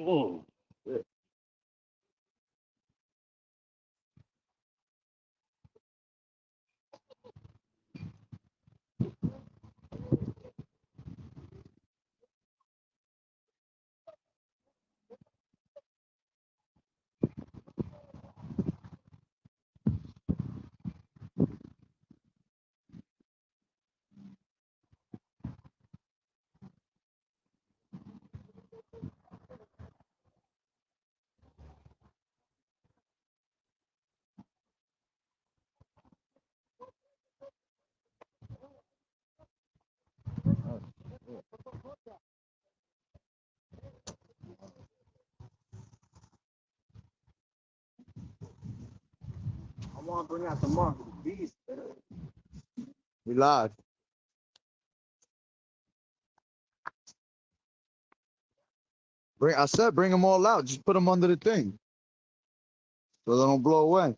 Oh, yeah. I want to bring out the mark of the beast. We live. I said bring them all out. Just put them under the thing so they don't blow away.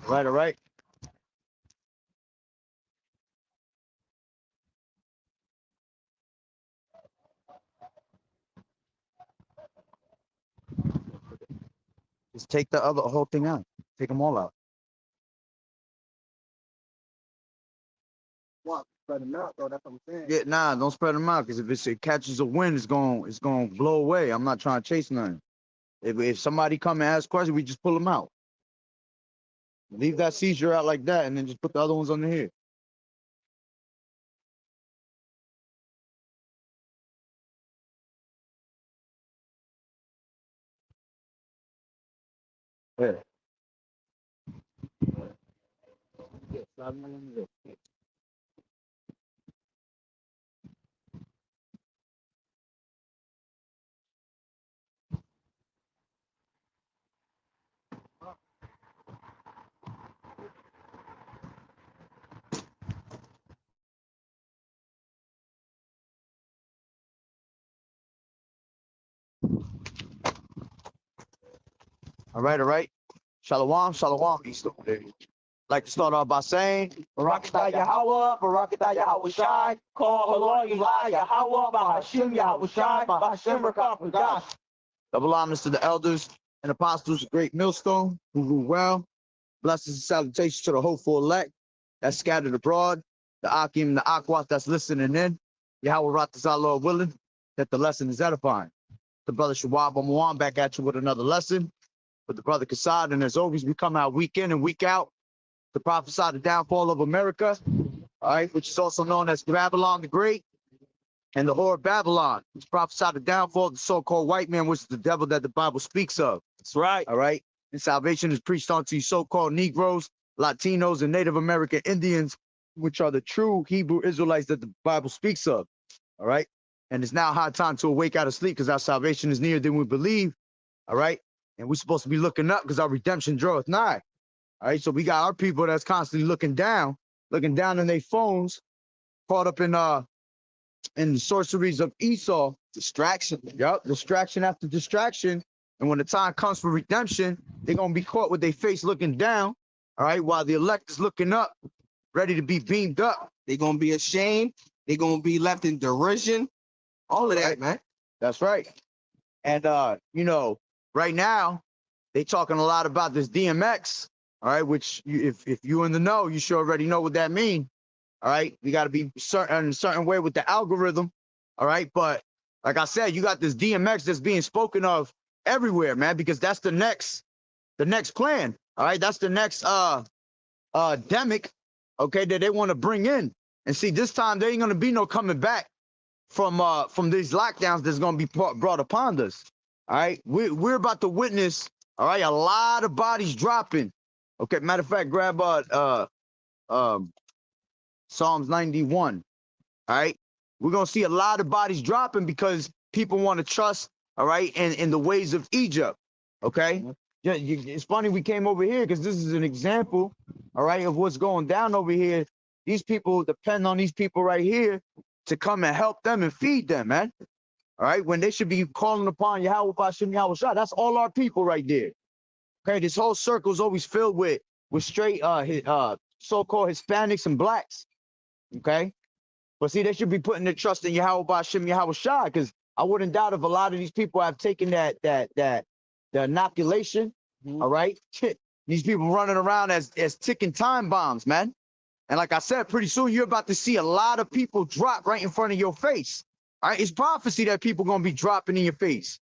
Right, all right. Just take the whole thing out. Take them all out. What? Spread them out, though. That's what I'm saying. Yeah, nah, don't spread them out, because if it catches a wind, it's going to blow away. I'm not trying to chase nothing. If somebody come and ask questions, we just pull them out. Leave that seizure out like that, and then just put the other ones under here. Yeah. All right, all right. Shalom, shalom, East over there. Like to start off by saying, Barakatah Yahweh, Barakatah Yahweh Shai, call Halor Eli Yahweh, Bahashim Yahweh Shai, Bahashim Rakah. Double honors to the elders and apostles of Great Millstone, who rule well. Blessings and salutations to the hopeful elect that's scattered abroad, the Akim and the Akwat that's listening in. Yahweh Ratazah, Lord willing, that the lesson is edifying. The brother Shawab Amawan back at you with another lesson. With the brother Kassad, and as always, we come out week in and week out to prophesy the downfall of America, all right, which is also known as Babylon the Great and the whore of Babylon, which prophesy the downfall of the so-called white man, which is the devil that the Bible speaks of. That's right. All right. And salvation is preached unto you so-called Negroes, Latinos, and Native American Indians, which are the true Hebrew Israelites that the Bible speaks of. All right. And it's now high time to awake out of sleep, because our salvation is nearer than we believe. All right. And we're supposed to be looking up, because our redemption draweth nigh. All right, so we got our people that's constantly looking down in their phones, caught up in the sorceries of Esau. Distraction. Yep, distraction after distraction. And when the time comes for redemption, they're gonna be caught with their face looking down. All right, while the elect is looking up, ready to be beamed up. They're gonna be ashamed. They're gonna be left in derision. All of that, right, man. That's right. And you know, right now, they talking a lot about this DMX. All right, which if you in the know, you should already know what that means. All right, we got to be certain in a certain way with the algorithm. All right, but like I said, you got this DMX that's being spoken of everywhere, man, because that's the next plan. All right, that's the next demic, okay, that they want to bring in. And see, this time there ain't gonna be no coming back from these lockdowns that's gonna be brought upon us. All right, we're about to witness, all right, a lot of bodies dropping. Okay, matter of fact, grab Psalms 91. All right, we're gonna see a lot of bodies dropping because people want to trust, all right, in the ways of Egypt. Okay, yeah, it's funny we came over here because this is an example, all right, of what's going down over here. These people depend on these people right here to come and help them and feed them, man. All right, when they should be calling upon Yahweh Bashem Yahweh Shah. That's all our people right there. Okay, this whole circle is always filled with straight so-called Hispanics and blacks. Okay, but see, they should be putting their trust in Yahweh Bashim Yahweh Shai, because I wouldn't doubt if a lot of these people have taken the inoculation. All right, these people running around as ticking time bombs, man. And like I said, pretty soon you're about to see a lot of people drop right in front of your face. All right, it's prophecy that people gonna be dropping in your face.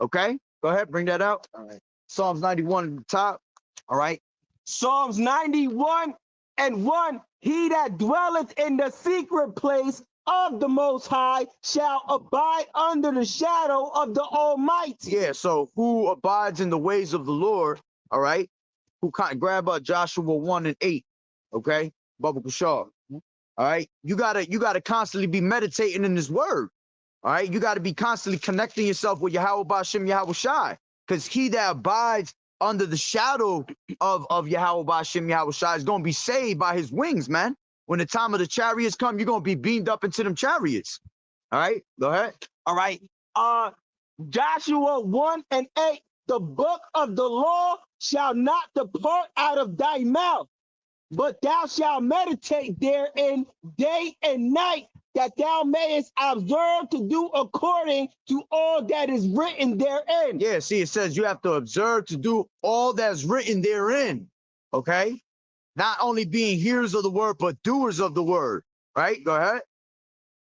Okay, go ahead, bring that out. All right, Psalms 91 at the top. All right. Psalms 91:1. He that dwelleth in the secret place of the Most High shall abide under the shadow of the Almighty. Yeah, so who abides in the ways of the Lord, all right? Who grab Joshua 1:8, okay? Baba Kushar. All right. You gotta constantly be meditating in this word. All right. You gotta be constantly connecting yourself with Yahweh Bashim Yahweh Shai. Because he that abides under the shadow of Yahweh Bashim Yahweh Shai is gonna be saved by his wings, man. When the time of the chariots come, you're gonna be beamed up into them chariots. All right, go ahead. All right. Joshua 1:8. The book of the law shall not depart out of thy mouth, but thou shalt meditate therein day and night, that thou mayest observe to do according to all that is written therein. Yeah, see, it says you have to observe to do all that's written therein. Okay? Not only being hearers of the word, but doers of the word. Right? Go ahead.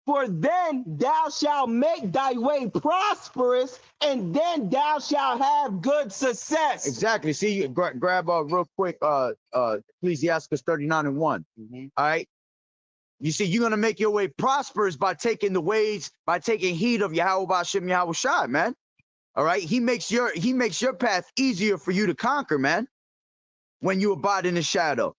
For then thou shalt make thy way prosperous, and then thou shalt have good success. Exactly. See, you grab real quick Ecclesiastes 39:1. All right. You see, you're gonna make your way prosperous by taking the ways, by taking heed of Yahweh Bashim Yahweh Shai, man. All right. He makes your path easier for you to conquer, man, when you abide in the shadow.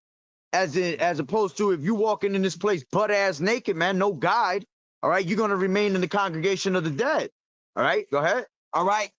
As opposed to if you walking in this place butt ass naked, man, no guide. All right, you're gonna remain in the congregation of the dead. All right, go ahead. All right.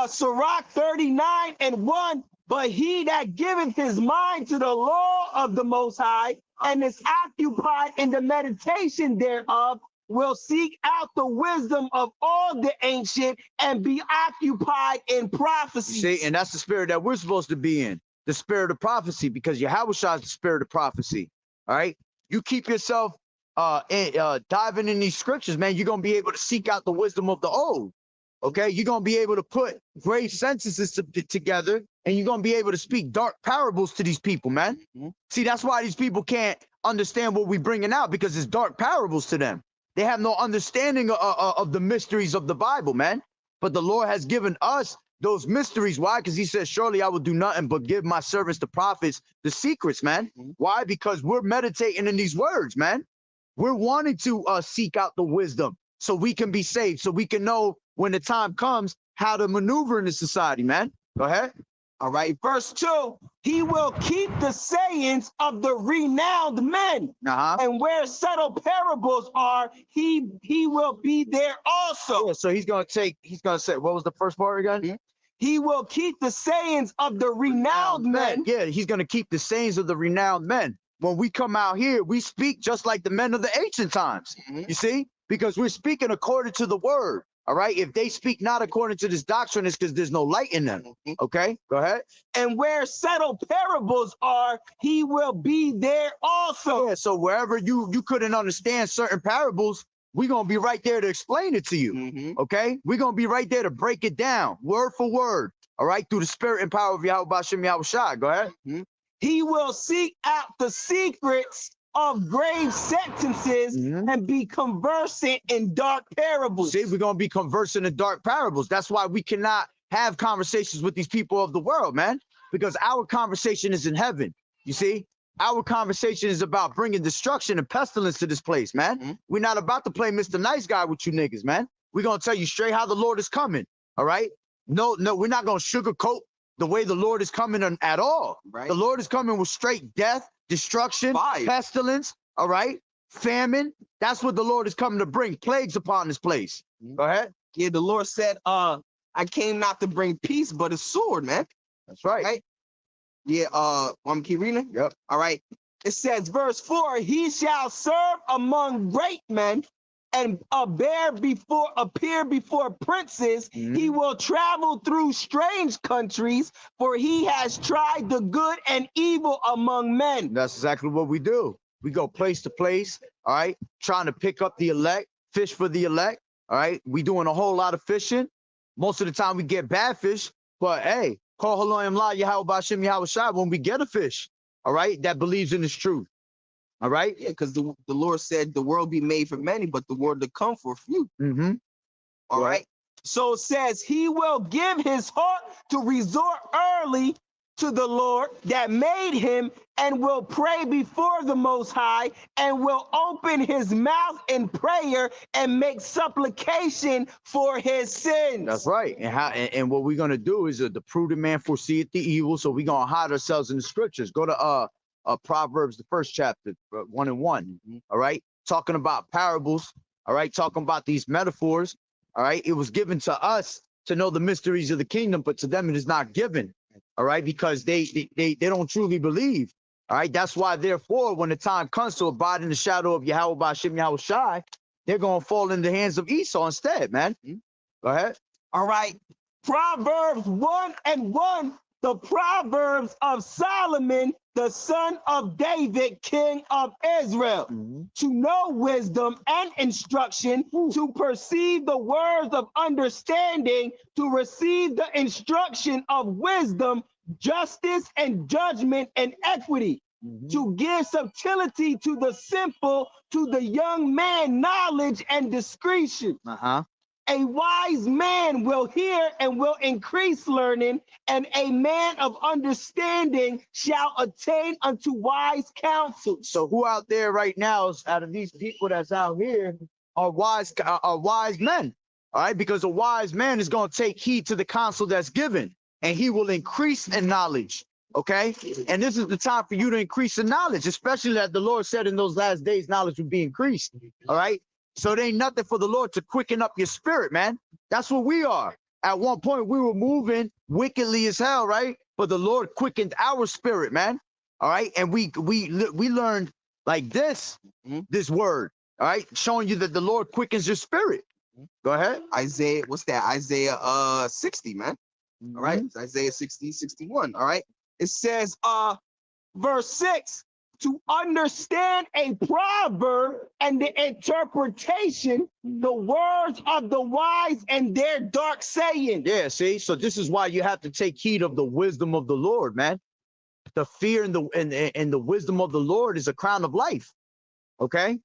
Sirach 39:1. But he that giveth his mind to the law of the Most High and is occupied in the meditation thereof will seek out the wisdom of all the ancient and be occupied in prophecy. See, and that's the spirit that we're supposed to be in, the spirit of prophecy, because Yahweh Shai is the spirit of prophecy. All right, you keep yourself diving in these scriptures, man, you're gonna be able to seek out the wisdom of the old. Okay, you're gonna be able to put great sentences together, and you're gonna be able to speak dark parables to these people, man. See, that's why these people can't understand what we're bringing out, because it's dark parables to them. They have no understanding of the mysteries of the Bible, man. But the Lord has given us those mysteries. Why? Because he says, surely I will do nothing but give my servants, the prophets, the secrets, man. Why? Because we're meditating in these words, man. We're wanting to seek out the wisdom so we can be saved, so we can know when the time comes how to maneuver in the society, man. Go ahead. All right, verse 2. He will keep the sayings of the renowned men, and where subtle parables are, he will be there also. Yeah, so he's gonna say, what was the first part again? He will keep the sayings of the renowned men. Yeah, he's gonna keep the sayings of the renowned men. When we come out here, we speak just like the men of the ancient times. You see? Because we're speaking according to the word. All right. If they speak not according to this doctrine, it's because there's no light in them. Okay. Go ahead. And where subtle parables are, he will be there also. Yeah. So wherever you couldn't understand certain parables, we're gonna be right there to explain it to you. Okay. We're gonna be right there to break it down word for word. All right. Through the spirit and power of Yahweh Bashim Yahweh Shai. Go ahead. He will seek out the secrets of grave sentences and be conversant in dark parables. See, we're going to be conversing in dark parables. That's why we cannot have conversations with these people of the world, man, because our conversation is in heaven. You see, our conversation is about bringing destruction and pestilence to this place, man. We're not about to play Mr. Nice Guy with you niggas, man. We're going to tell you straight how the Lord is coming. All right. No, we're not going to sugarcoat the way the Lord is coming at all. Right. The Lord is coming with straight death, destruction, pestilence, all right, famine. That's what the Lord is coming to bring, plagues upon this place. Go ahead. Yeah, the Lord said, I came not to bring peace, but a sword, man. That's right. Right? Yeah, I'm keep reading? Yep. All right. It says, verse 4, he shall serve among great men and appear before princes. Mhm. He will travel through strange countries, for he has tried the good and evil among men. That's exactly what we do. We go place to place, all right, trying to pick up the elect, fish for the elect, all right. We doing a whole lot of fishing. Most of the time we get bad fish, but hey, call Haloyim La Yahweh Bashem Yahweh Shai when we get a fish, all right, that believes in this truth. All right. Yeah, because the Lord said the world be made for many, but the world to come for few. Mm-hmm. All right. So it says he will give his heart to resort early to the Lord that made him, and will pray before the Most High, and will open his mouth in prayer and make supplication for his sins. That's right. And what we're gonna do is the prudent man foreseeth the evil, so we're gonna hide ourselves in the scriptures. Go to Proverbs, the first chapter, 1 and 1. Mm-hmm. All right, talking about parables. All right, talking about these metaphors. All right, it was given to us to know the mysteries of the kingdom, but to them it is not given. All right, because they don't truly believe. All right, that's why, therefore, when the time comes to abide in the shadow of Yahweh Bashem Yahweh Shai, they're gonna fall in the hands of Esau instead, man. Mm-hmm. Go ahead. All right, Proverbs 1 and 1. The Proverbs of Solomon, the son of David, king of Israel, to know wisdom and instruction, to perceive the words of understanding, to receive the instruction of wisdom, justice and judgment and equity, to give subtlety to the simple, to the young man knowledge and discretion. A wise man will hear and will increase learning, and a man of understanding shall attain unto wise counsel. So who out there right now, out of these people that's out here, are wise men? All right, because a wise man is going to take heed to the counsel that's given, and he will increase in knowledge. Okay, and this is the time for you to increase in knowledge, especially that the Lord said in those last days knowledge would be increased. All right. So it ain't nothing for the Lord to quicken up your spirit, man. That's what we are. At one point, we were moving wickedly as hell, right? But the Lord quickened our spirit, man. All right, and we learned like this word, all right, showing you that the Lord quickens your spirit. Go ahead. Isaiah, what's that? Isaiah 60, man. All right, it's Isaiah 60, 61. All right, it says verse 6. To understand a proverb and the interpretation, the words of the wise and their dark saying. Yeah, see, so this is why you have to take heed of the wisdom of the Lord, man. The fear and the wisdom of the Lord is a crown of life. Okay,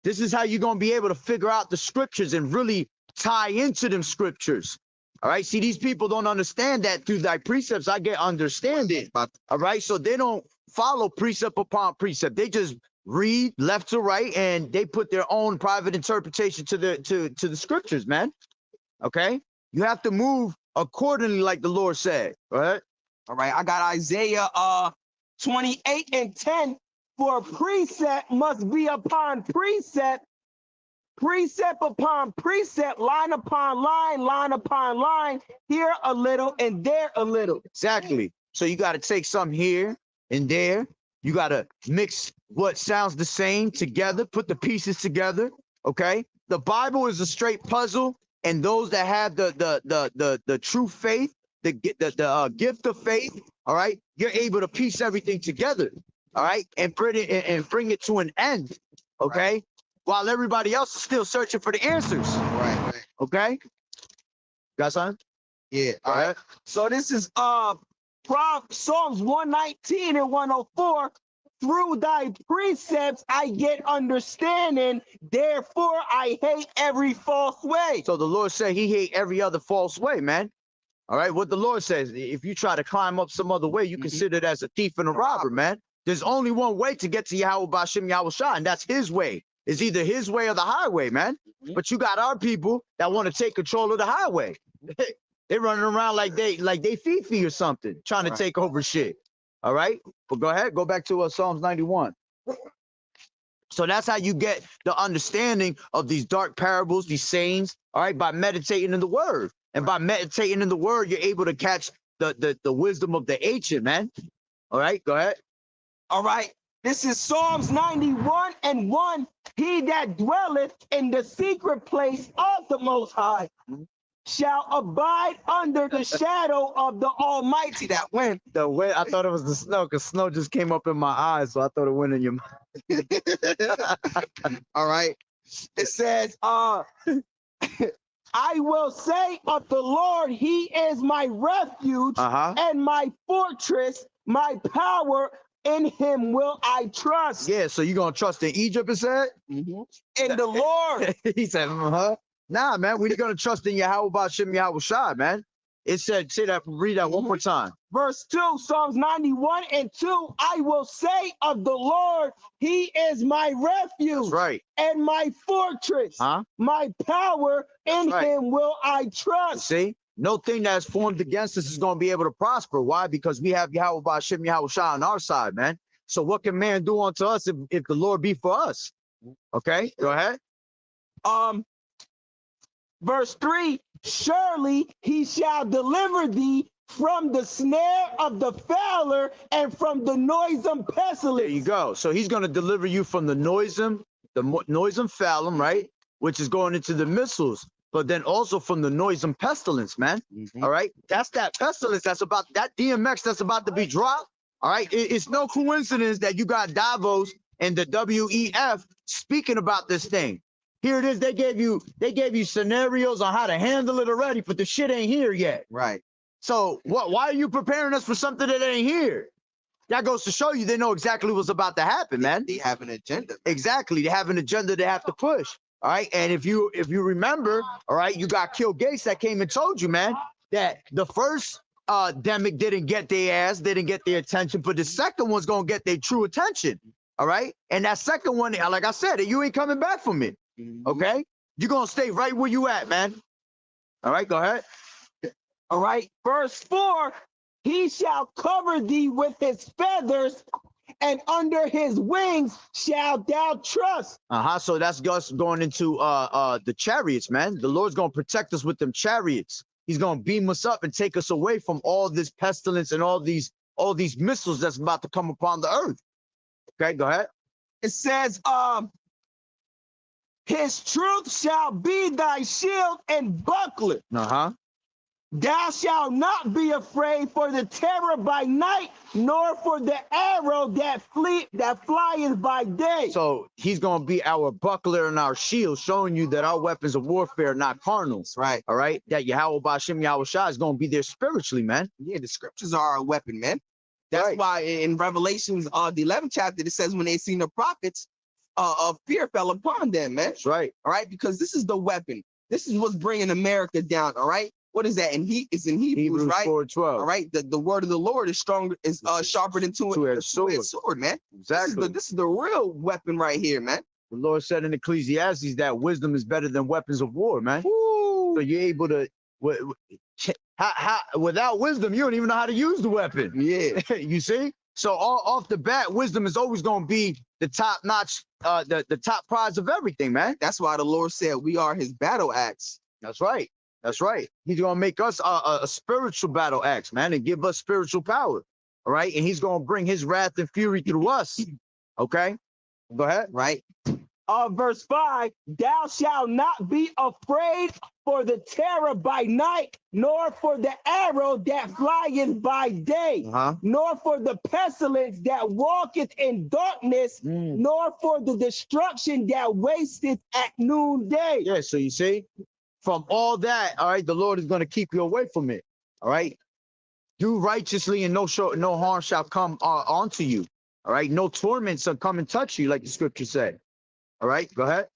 this is how you're gonna be able to figure out the scriptures and really tie into them scriptures. All right, see, these people don't understand that through thy precepts I get understanding. All right, so they don't follow precept upon precept. They just read left to right, and they put their own private interpretation to the scriptures, man. Okay, you have to move accordingly, like the Lord said. All right. All right, I got Isaiah 28 and 10. For precept must be upon precept, precept upon precept, line upon line, line upon line, here a little and there a little. Exactly. So you got to take some here and there. You got to mix what sounds the same together, put the pieces together. Okay. The Bible is a straight puzzle, and those that have the true faith, the gift of faith, all right, you're able to piece everything together, all right, and bring it to an end. Okay. Right. While everybody else is still searching for the answers. Right. Okay. Got something? Yeah. All right. So this is Psalms 119 and 104. Through thy precepts I get understanding, therefore I hate every false way. So the Lord said he hate every other false way, man. All right, what the Lord says, if you try to climb up some other way, you consider it as a thief and a robber, man. There's only one way to get to Yahweh Bashem Yahweh Shai, and that's his way. It's either his way or the highway, man. But you got our people that want to take control of the highway. They're running around like they Fifi or something, trying to take over shit. All right, but go ahead, go back to Psalms 91. So that's how you get the understanding of these dark parables, these sayings. All right, by meditating in the word, and by meditating in the word, you're able to catch the wisdom of the ancient, man. All right, go ahead. All right, This is Psalms 91:1. He that dwelleth in the secret place of the Most High shall abide under the shadow of the Almighty. That wind. The wind, I thought it was the snow, because snow just came up in my eyes, so I thought it went in your mouth. All right. It says, I will say of the Lord, he is my refuge and my fortress, my power, in him will I trust. Yeah, so you're going to trust in Egypt, it said? In the Lord. He said, Nah, man, we're going to trust in Yahweh Ba'Shem Yahweh Shai, man. It said, say that, read that one more time. Verse 2, Psalms 91:2, I will say of the Lord, he is my refuge. That's right. And my fortress, my power, in him will I trust. See, no thing that's formed against us is going to be able to prosper. Why? Because we have Yahweh Ba'Shem Yahweh Shai on our side, man. So what can man do unto us if the Lord be for us? Okay, go ahead. Verse 3, surely he shall deliver thee from the snare of the fowler and from the noisome pestilence. There you go. So he's going to deliver you from the noisome fowler, right? Which is going into the missiles, but then also from the noisome pestilence, man. All right. That's that pestilence. That's about that DMX that's about to be dropped. All right. It's no coincidence that you got Davos and the WEF speaking about this thing. Here it is. They gave you scenarios on how to handle it already, but the shit ain't here yet. Right. So why are you preparing us for something that ain't here? That goes to show you they know exactly what's about to happen, man. They have an agenda. Exactly. They have an agenda they have to push. All right. And if you remember, all right, you got Kill Gates that came and told you, man, that the first demic didn't get their ass, they didn't get their attention, but the second one's gonna get their true attention. All right. And that second one, like I said, you ain't coming back from it. Okay, you're gonna stay right where you at, man. All right, go ahead. All right, verse 4, he shall cover thee with his feathers, and under his wings shalt thou trust. So that's us going into the chariots, man. The Lord's gonna protect us with them chariots. He's gonna beam us up and take us away from all this pestilence and all these missiles that's about to come upon the earth. Okay, go ahead. It says, his truth shall be thy shield and buckler. Thou shalt not be afraid for the terror by night, nor for the arrow that flieth by day. So he's gonna be our buckler and our shield, showing you that our weapons of warfare are not carnal. Right. All right. That Yahweh Ba'Shem Yahweh Shai is gonna be there spiritually, man. Yeah, the scriptures are a weapon, man. That's why in Revelations, the 11th chapter, it says when they seen the prophets, of fear fell upon them, man. That's right. All right, because this is the weapon. This is what's bringing America down. All right. What is that? It's in Hebrews, right? 4:12. All right. The word of the Lord is stronger, is sharper than two-edged sword, man. Exactly. This is the real weapon right here, man. The Lord said in Ecclesiastes that wisdom is better than weapons of war, man. Woo. So you're able to, without wisdom, you don't even know how to use the weapon. Yeah. You see? So off the bat, wisdom is always going to be the top notch, the top prize of everything, man. That's why the Lord said we are his battle axe. That's right. That's right. He's going to make us a spiritual battle axe, man, and give us spiritual power. All right. And he's going to bring his wrath and fury through us. Okay. Go ahead. Right. Verse 5, thou shalt not be afraid for the terror by night, nor for the arrow that flieth by day, nor for the pestilence that walketh in darkness, nor for the destruction that wasteth at noonday. Yeah, so you see, from all that, all right, the Lord is going to keep you away from it. All right. Do righteously and no harm shall come onto you. All right. No torment shall come and touch you, like the scripture said. All right, go ahead.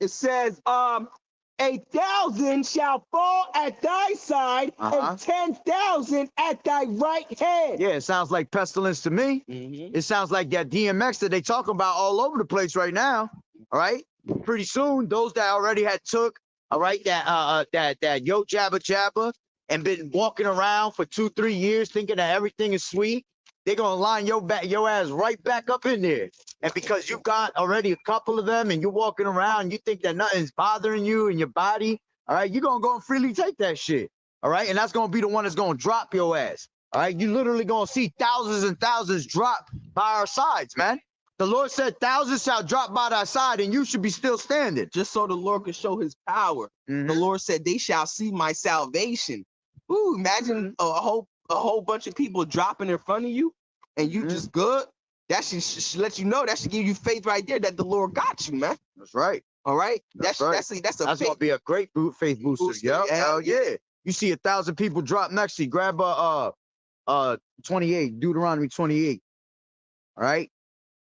It says, 1,000 shall fall at thy side, and 10,000 at thy right hand. Yeah, it sounds like pestilence to me. It sounds like that DMX that they talk about all over the place right now. All right. Pretty soon, those that already had took, all right, that yo jabba and been walking around for 2-3 years thinking that everything is sweet, they're gonna line your ass right back up in there. And because you got already a couple of them and you're walking around, you think that nothing's bothering you in your body, all right, you're gonna go and freely take that shit. All right. And that's gonna be the one that's gonna drop your ass. All right. You literally gonna see thousands and thousands drop by our sides, man. The Lord said, thousands shall drop by thy side, and you should be still standing. Just so the Lord could show his power. Mhm. The Lord said, they shall see my salvation. Ooh, imagine a whole bunch of people dropping in front of you, and you just good. That should let you know. That should give you faith right there that the Lord got you, man. That's right. All right. That's right. That's gonna faith. be a great faith booster. Yeah, hell yeah. You see 1,000 people drop next to you. Grab 28, Deuteronomy 28. All right.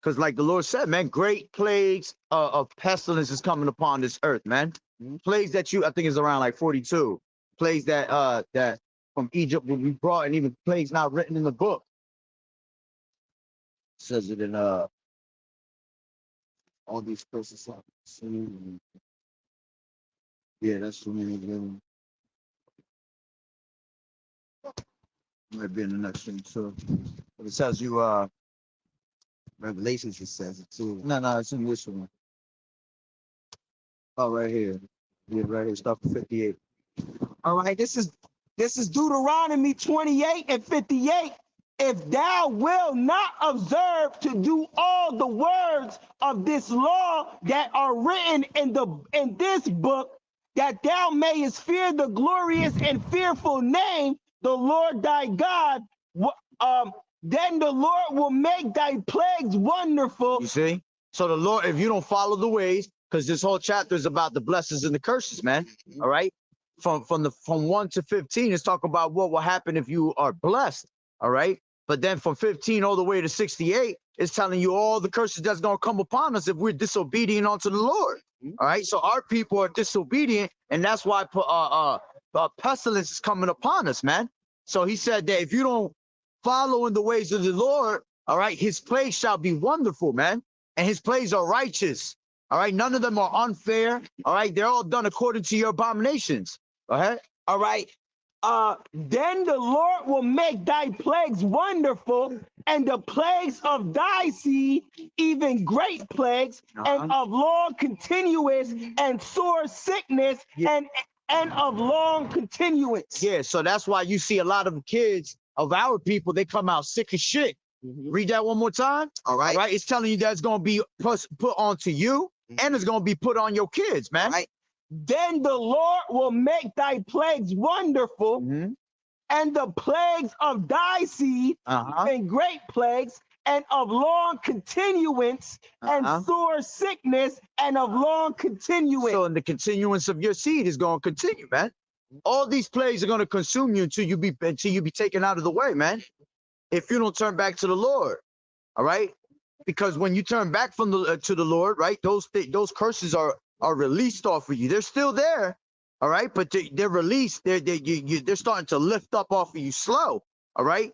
Because like the Lord said, man, great plagues of pestilence is coming upon this earth, man. Plagues that I think is around like 42. Plagues that from Egypt will be brought, and even plagues not written in the book. It says it in all these places. Yeah, that's the one. Might be in the next thing too. But it tells you Revelations, it says it too. No, it's in this one. Oh, right here. Yeah, right here. Start from 58. All right, this is Deuteronomy 28 and 58. If thou wilt not observe to do all the words of this law that are written in this book, that thou mayest fear the glorious and fearful name, the Lord thy God, then the Lord will make thy plagues wonderful. You see? So the Lord, if you don't follow the ways, because this whole chapter is about the blessings and the curses, man. All right. From 1 to 15, it's talking about what will happen if you are blessed. All right. But then from 15 all the way to 68, it's telling you all the curses that's gonna come upon us if we're disobedient unto the Lord. All right. So our people are disobedient, and that's why pestilence is coming upon us, man. So he said that if you don't follow in the ways of the Lord, all right, his plagues shall be wonderful, man. And his plagues are righteous. All right. None of them are unfair. All right. They're all done according to your abominations. Go ahead. All right. Then the Lord will make thy plagues wonderful, and the plagues of thy seed, even great plagues, and of long continuance, and sore sickness, and of long continuance. Yeah, so that's why you see a lot of kids of our people, they come out sick as shit. Read that one more time. All right. All right. It's telling you that's going to be put onto you, and it's going to be put on your kids, man. All right. Then the Lord will make thy plagues wonderful, and the plagues of thy seed, and great plagues, and of long continuance, and sore sickness, and of long continuance. So, the continuance of your seed is going to continue, man. All these plagues are going to consume you until you be taken out of the way, man. If you don't turn back to the Lord, all right? Because when you turn back from to the Lord, right? Those curses are released off of you. They're still there, all right? But they're released. They're starting to lift up off of you slow, all right?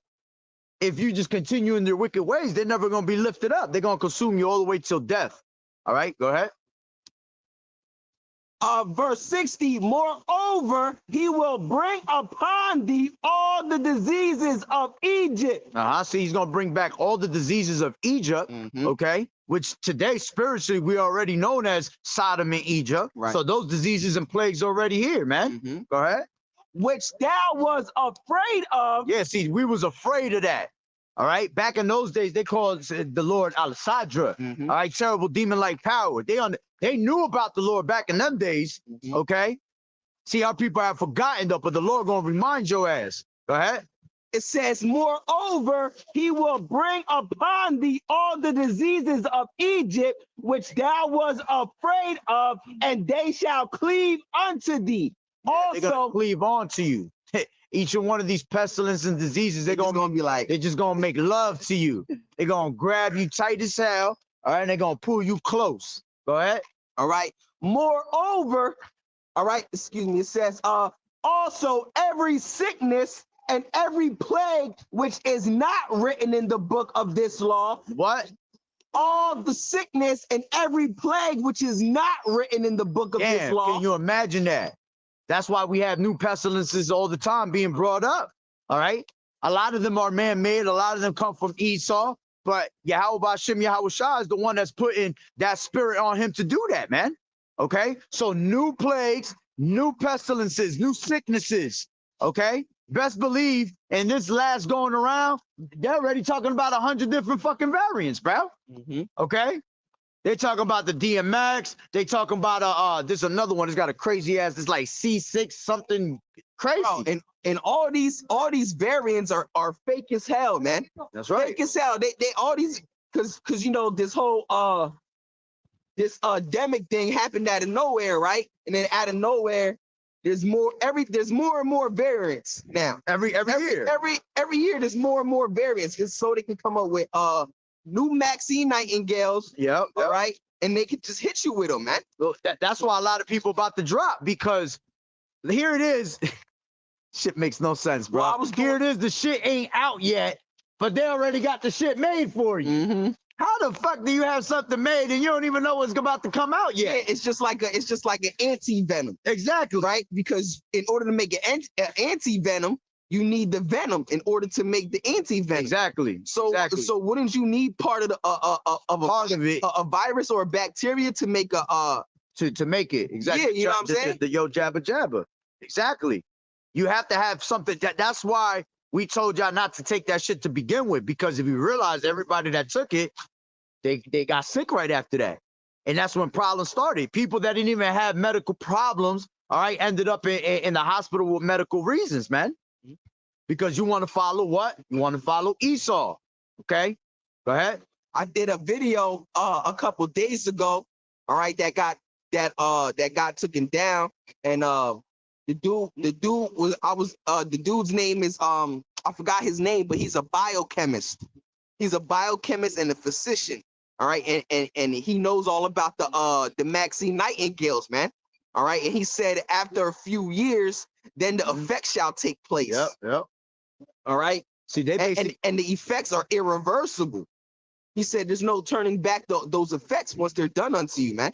If you just continue in their wicked ways, they're never going to be lifted up. They're going to consume you all the way till death, all right? Go ahead. Verse 60, moreover, he will bring upon thee all the diseases of Egypt. So he's going to bring back all the diseases of Egypt, okay? Which today, spiritually, we already known as Sodom and Egypt. Right. So those diseases and plagues already here, man. Go ahead. Which thou was afraid of. Yeah, see, we was afraid of that. All right. Back in those days, they called the Lord Al-Sadra. All right. Terrible demon-like power. They knew about the Lord back in them days. Okay. See, our people have forgotten though, but the Lord gonna remind your ass. Go ahead. It says, moreover, he will bring upon thee all the diseases of Egypt, which thou was afraid of, and they shall cleave unto thee. Also, they're gonna cleave on to you. Each one of these pestilence and diseases, they're gonna be like, they're just gonna make love to you. They're gonna grab you tight as hell, all right, and they're gonna pull you close. Go ahead. All right. Moreover, all right, excuse me, it says, also every sickness and every plague which is not written in the book of this law. What? All the sickness and every plague which is not written in the book of this law. Can you imagine that? That's why we have new pestilences all the time being brought up. All right. A lot of them are man-made. A lot of them come from Esau. But Yahweh Hashem Yahweh Shah is the one that's putting that spirit on him to do that, man. Okay. So new plagues, new pestilences, new sicknesses. Okay. best believe in this last going around, they're already talking about 100 different fucking variants, bro. Okay? They talking about the DMX. They talking about there's another one that's got a crazy ass, it's like C6 something crazy. Bro, and all these variants are fake as hell, man. That's right. Fake as hell. They all these because you know this whole this demic thing happened out of nowhere, right? And then out of nowhere, there's more and more variants now. Every year. Every year there's more and more variants, just so they can come up with new Maxine Nightingales. Yep. All right. And they can just hit you with them, man. Well, that's why a lot of people about to drop, because here it is. Shit makes no sense, bro. Well, here it is. The shit ain't out yet, but they already got the shit made for you. How the fuck do you have something made and you don't even know what's about to come out yet? Yeah, it's just like an anti-venom. Exactly. Right? Because in order to make an anti-venom, you need the venom in order to make the anti-venom. Exactly. So wouldn't you need part of the a virus or a bacteria to make to make it? Exactly. Yeah, you know what I'm saying? The yo jabba jabba. Exactly. You have to have something. That's why we told y'all not to take that shit to begin with, because if you realize everybody that took it, they got sick right after that. And that's when problems started. People that didn't even have medical problems, all right, ended up in the hospital with medical reasons, man. Because you want to follow what? You want to follow Esau. Okay? Go ahead. I did a video a couple days ago, all right, that got taken down. And the dude's name is I forgot his name, but he's a biochemist. He's a biochemist and a physician. All right, and he knows all about the Maxine Nightingales, man. All right, and he said after a few years, then the effects shall take place. Yep. All right. See, they and the effects are irreversible. He said there's no turning back those effects once they're done unto you, man.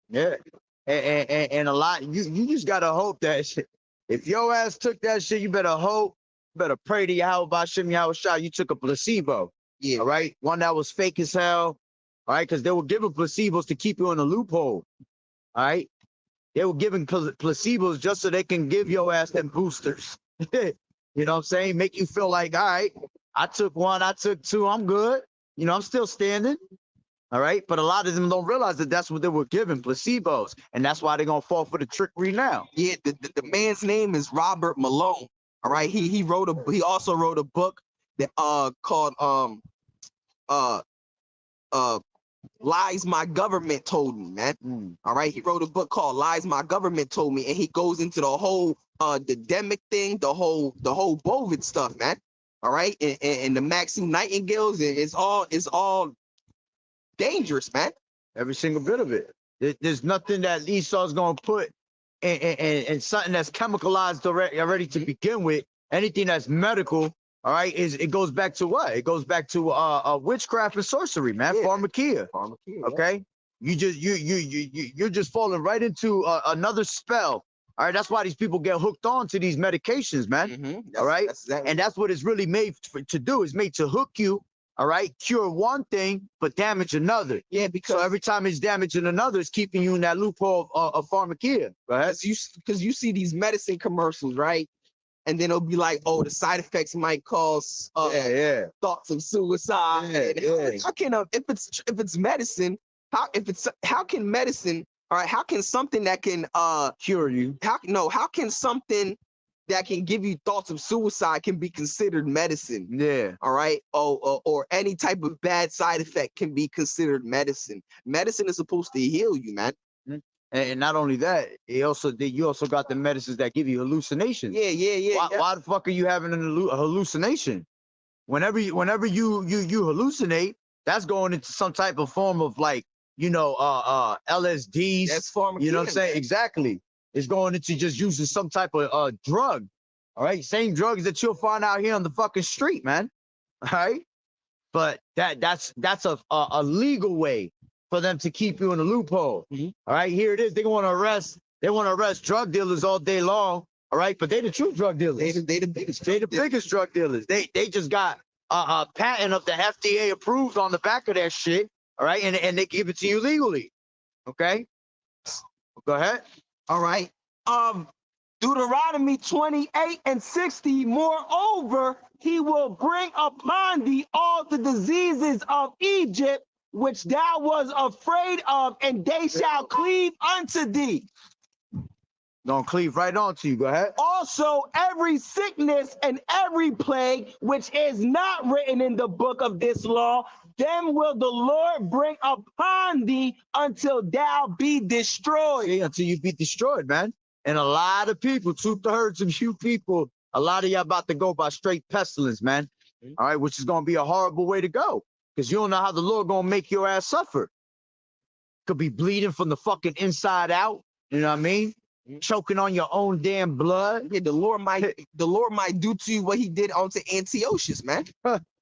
Yeah, and a lot. You just gotta hope that shit. If your ass took that shit, you better hope, better pray to Yahweh Bashim Yahweh Shah. You took a placebo. Yeah. All right. One that was fake as hell. All right, because they were giving placebos to keep you in a loophole. All right. They were giving placebos just so they can give your ass them boosters. You know what I'm saying? Make you feel like, all right, I took one, I took two, I'm good. You know, I'm still standing. All right. But a lot of them don't realize that that's what they were giving, placebos. And that's why they're going to fall for the trickery now. Yeah. The man's name is Robert Malone. All right. He also wrote a book that called Lies My Government Told Me, man. All right. He wrote a book called Lies My Government Told Me, and he goes into the whole the demic thing, the whole bovid stuff, man. All right. And the Maxine Nightingales, it's all dangerous, man. Every single bit of it. There's nothing that Esau's gonna put in something that's chemicalized already to begin with. Anything that's medical, all right, it goes back to what? It goes back to witchcraft and sorcery, man. Yeah. Pharmakia. Okay. Yeah. You're just falling right into another spell. All right. That's why these people get hooked on to these medications, man. All right. And that's what it's really made to do. It's made to hook you. All right, cure one thing but damage another. Yeah, because so every time it's damaging another, it's keeping you in that loophole of pharmakia. Right? Because you see these medicine commercials, right? And then it'll be like, oh, the side effects might cause thoughts of suicide. How can if it's medicine? How can medicine? All right, how can something that can cure you? How can something that can give you thoughts of suicide can be considered medicine? Yeah. All right. Or any type of bad side effect can be considered medicine. Medicine is supposed to heal you, man. And not only that, you also got the medicines that give you hallucinations. Yeah. Why the fuck are you having a hallucination? Whenever you hallucinate, that's going into some type of form of like, LSDs. That's pharmacia. You know what I'm saying? Exactly. It's going into just using some type of drug. All right. Same drugs that you'll find out here on the fucking street, man. All right. But that's a legal way for them to keep you in a loophole. All right. Here it is. They want to arrest drug dealers all day long. All right. But they the true drug dealers. They the biggest. They the biggest drug dealers. They just got a patent of the FDA approved on the back of that shit. All right. And they give it to you legally. Okay. Go ahead. All right. Deuteronomy 28:60. Moreover, he will bring upon thee all the diseases of Egypt, which thou was afraid of, and they shall cleave unto thee. Gonna cleave right onto you. Go ahead. Also, every sickness and every plague which is not written in the book of this law, them will the Lord bring upon thee until thou be destroyed. See, until you be destroyed, man. And a lot of people, 2/3 of you people, a lot of y'all about to go by straight pestilence, man. All right, which is gonna be a horrible way to go, because you don't know how the Lord gonna make your ass suffer. Could be bleeding from the fucking inside out. You know what I mean? Choking on your own damn blood. Yeah, the Lord might do to you what he did onto Antiochus, man.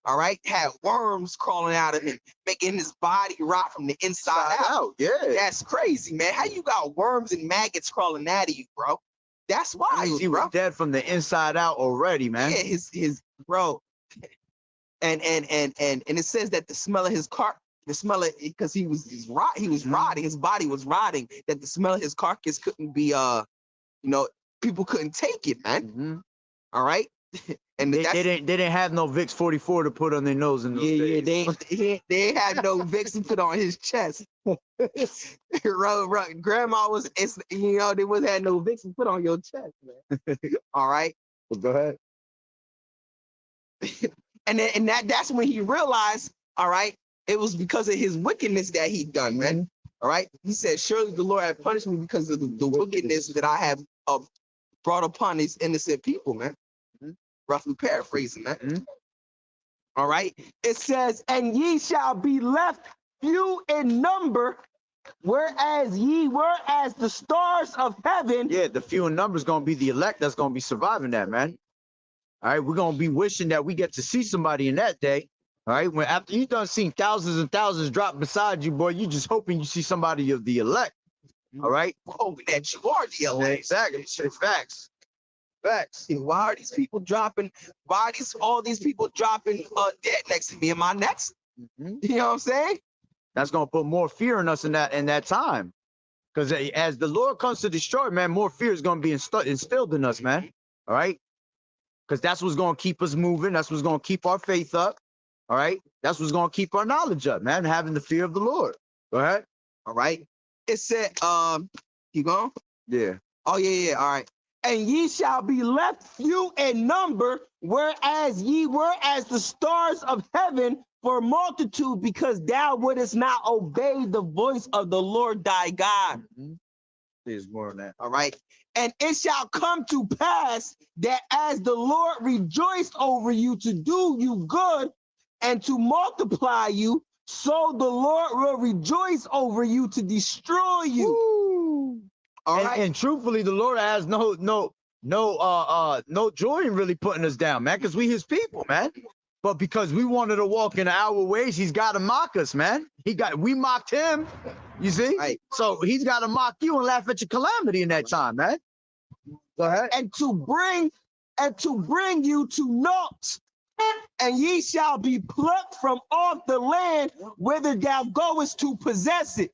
All right, had worms crawling out of him, making his body rot from the inside out. Yeah. That's crazy, man. How you got worms and maggots crawling out of you, bro? That's why He was dead from the inside out already, man. Yeah, his bro. And it says that the smell of his the smell of, because he was rotting, his body was rotting, that the smell of his carcass couldn't be people couldn't take it, man. All right. And they didn't have no Vicks 44 to put on their nose in those days. They had no Vicks to put on his chest. Grandma was, they was had no Vicks to put on your chest, man. All right. Well, go ahead. And that's when he realized, all right, it was because of his wickedness that he done, man. All right. He said, surely the Lord had punished me because of the wickedness that I have brought upon these innocent people, man. Roughly paraphrasing, man. All right. It says, and ye shall be left few in number, whereas ye were as the stars of heaven. Yeah, the few in number is going to be the elect that's going to be surviving that, man. All right, we're going to be wishing that we get to see somebody in that day. All right, when after you done seen thousands and thousands drop beside you, boy, you just hoping you see somebody of the elect. All right? Hoping that you are the elect. Exactly. Facts. Facts. Why are these people dropping? Why are all these people dropping dead next to me? Am I next? You know what I'm saying? That's gonna put more fear in us in that time, because as the Lord comes to destroy, man, more fear is gonna be instilled in us, man. All right, because that's what's gonna keep us moving. That's what's gonna keep our faith up. All right, that's what's gonna keep our knowledge up, man. Having the fear of the Lord. Go ahead. All right. It said, you going? Yeah. Oh yeah. All right. And ye shall be left few in number, whereas ye were as the stars of heaven for multitude, because thou wouldest not obey the voice of the Lord thy God. There's more than that. All right. And it shall come to pass that as the Lord rejoiced over you to do you good and to multiply you, so the Lord will rejoice over you to destroy you. Woo. All right. And truthfully, the Lord has no joy in really putting us down, man, because we his people, man. But because we wanted to walk in our ways, he's got to mock us, man. We mocked him, you see? Right. So he's got to mock you and laugh at your calamity in that time, man. Go ahead. And to bring you to naught, and ye shall be plucked from off the land whither thou goest to possess it.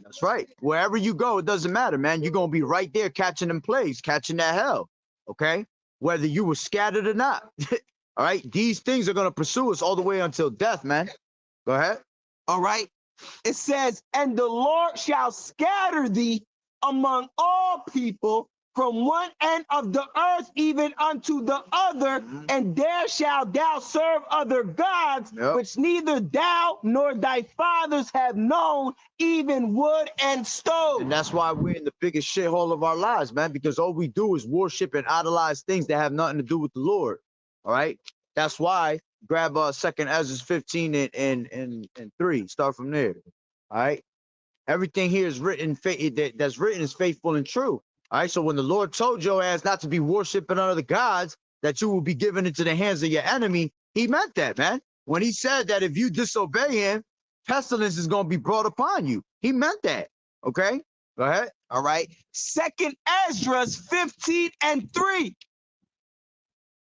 That's right. Wherever you go, it doesn't matter, man. You're going to be right there catching them plagues, catching that hell, okay? Whether you were scattered or not. All right? These things are going to pursue us all the way until death, man. Go ahead. All right. It says, and the Lord shall scatter thee among all people from one end of the earth even unto the other, and there shalt thou serve other gods, which neither thou nor thy fathers have known, even wood and stone. And that's why we're in the biggest shithole of our lives, man, because all we do is worship and idolize things that have nothing to do with the Lord. All right? That's why grab 2nd Ezra 15 and 3. Start from there. All right? Everything here is written, that's written is faithful and true. All right, so when the Lord told your ass not to be worshiping other gods, that you will be given into the hands of your enemy, he meant that, man. When he said that if you disobey him, pestilence is going to be brought upon you. He meant that, okay? Go ahead. All right. 2nd Ezra 15 and 3.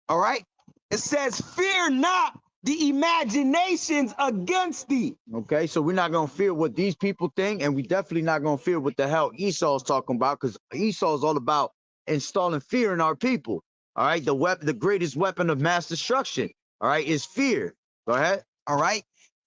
All right. It says, fear not the imaginations against thee. Okay, so we're not going to fear what these people think, and we definitely not going to fear what the hell Esau's talking about, because Esau's all about installing fear in our people. All right, the greatest weapon of mass destruction. All right, is fear. Go ahead. All right.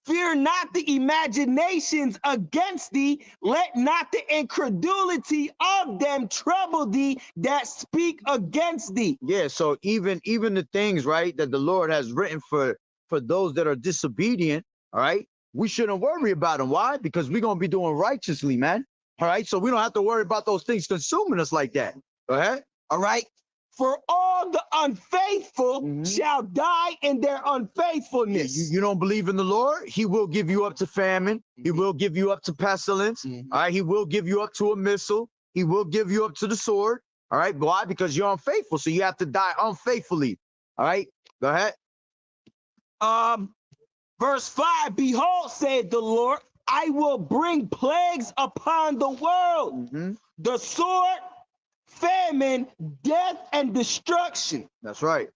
Fear not the imaginations against thee. Let not the incredulity of them trouble thee that speak against thee. Yeah, so even the things, right, that the Lord has written for those that are disobedient, all right, we shouldn't worry about them. Why? Because we're gonna be doing righteously, man. All right, so we don't have to worry about those things consuming us like that. Go ahead. All right. For all the unfaithful shall die in their unfaithfulness. You don't believe in the Lord, he will give you up to famine. He will give you up to pestilence. All right, he will give you up to a missile. He will give you up to the sword. All right, why? Because you're unfaithful, so you have to die unfaithfully. All right, go ahead. Verse 5, behold, said the Lord, I will bring plagues upon the world, the sword, famine, death, and destruction. That's right.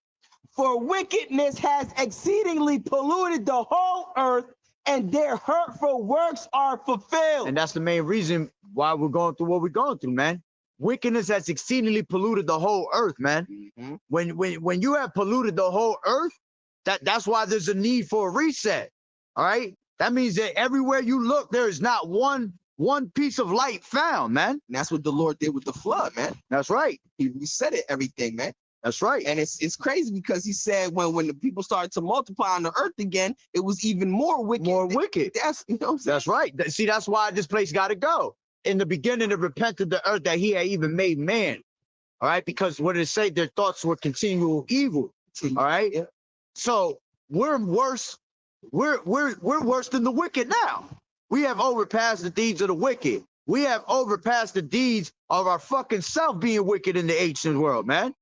For wickedness has exceedingly polluted the whole earth, and their hurtful works are fulfilled. And that's the main reason why we're going through what we're going through, man. Wickedness has exceedingly polluted the whole earth, man. When you have polluted the whole earth, that's why there's a need for a reset. All right. That means that everywhere you look, there is not one piece of light found, man. And that's what the Lord did with the flood, man. That's right. He reset everything, man. That's right. And it's crazy because he said when the people started to multiply on the earth again, it was even more wicked. More wicked. That's, you know what I'm saying? That's right. See, that's why this place got to go. In the beginning, it repented the earth that he had even made man. All right. Because what did it say? Their thoughts were continual evil. All right. Yeah. So we're worse. We're worse than the wicked now. We have overpassed the deeds of the wicked. We have overpassed the deeds of our fucking self being wicked in the ancient world, man.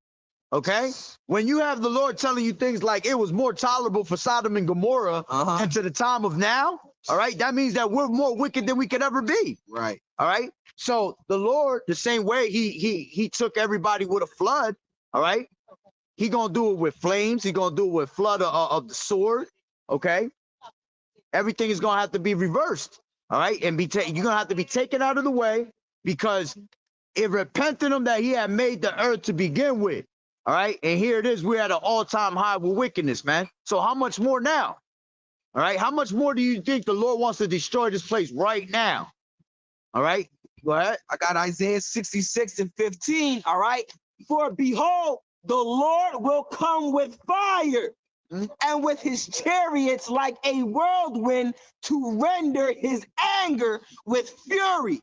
Okay? When you have the Lord telling you things like it was more tolerable for Sodom and Gomorrah and to the time of now, all right, that means that we're more wicked than we could ever be. Right. All right. So the Lord, the same way he took everybody with a flood, all right, he gonna do it with flames. He gonna do it with flood of the sword. Okay. Everything is gonna have to be reversed. All right, and you're gonna have to be taken out of the way because it repented him that he had made the earth to begin with. All right, and here it is. We're at an all-time high with wickedness, man. So how much more now? All right, how much more do you think the Lord wants to destroy this place right now? All right, go ahead. I got Isaiah 66:15. All right. For behold, the Lord will come with fire and with his chariots like a whirlwind to render his anger with fury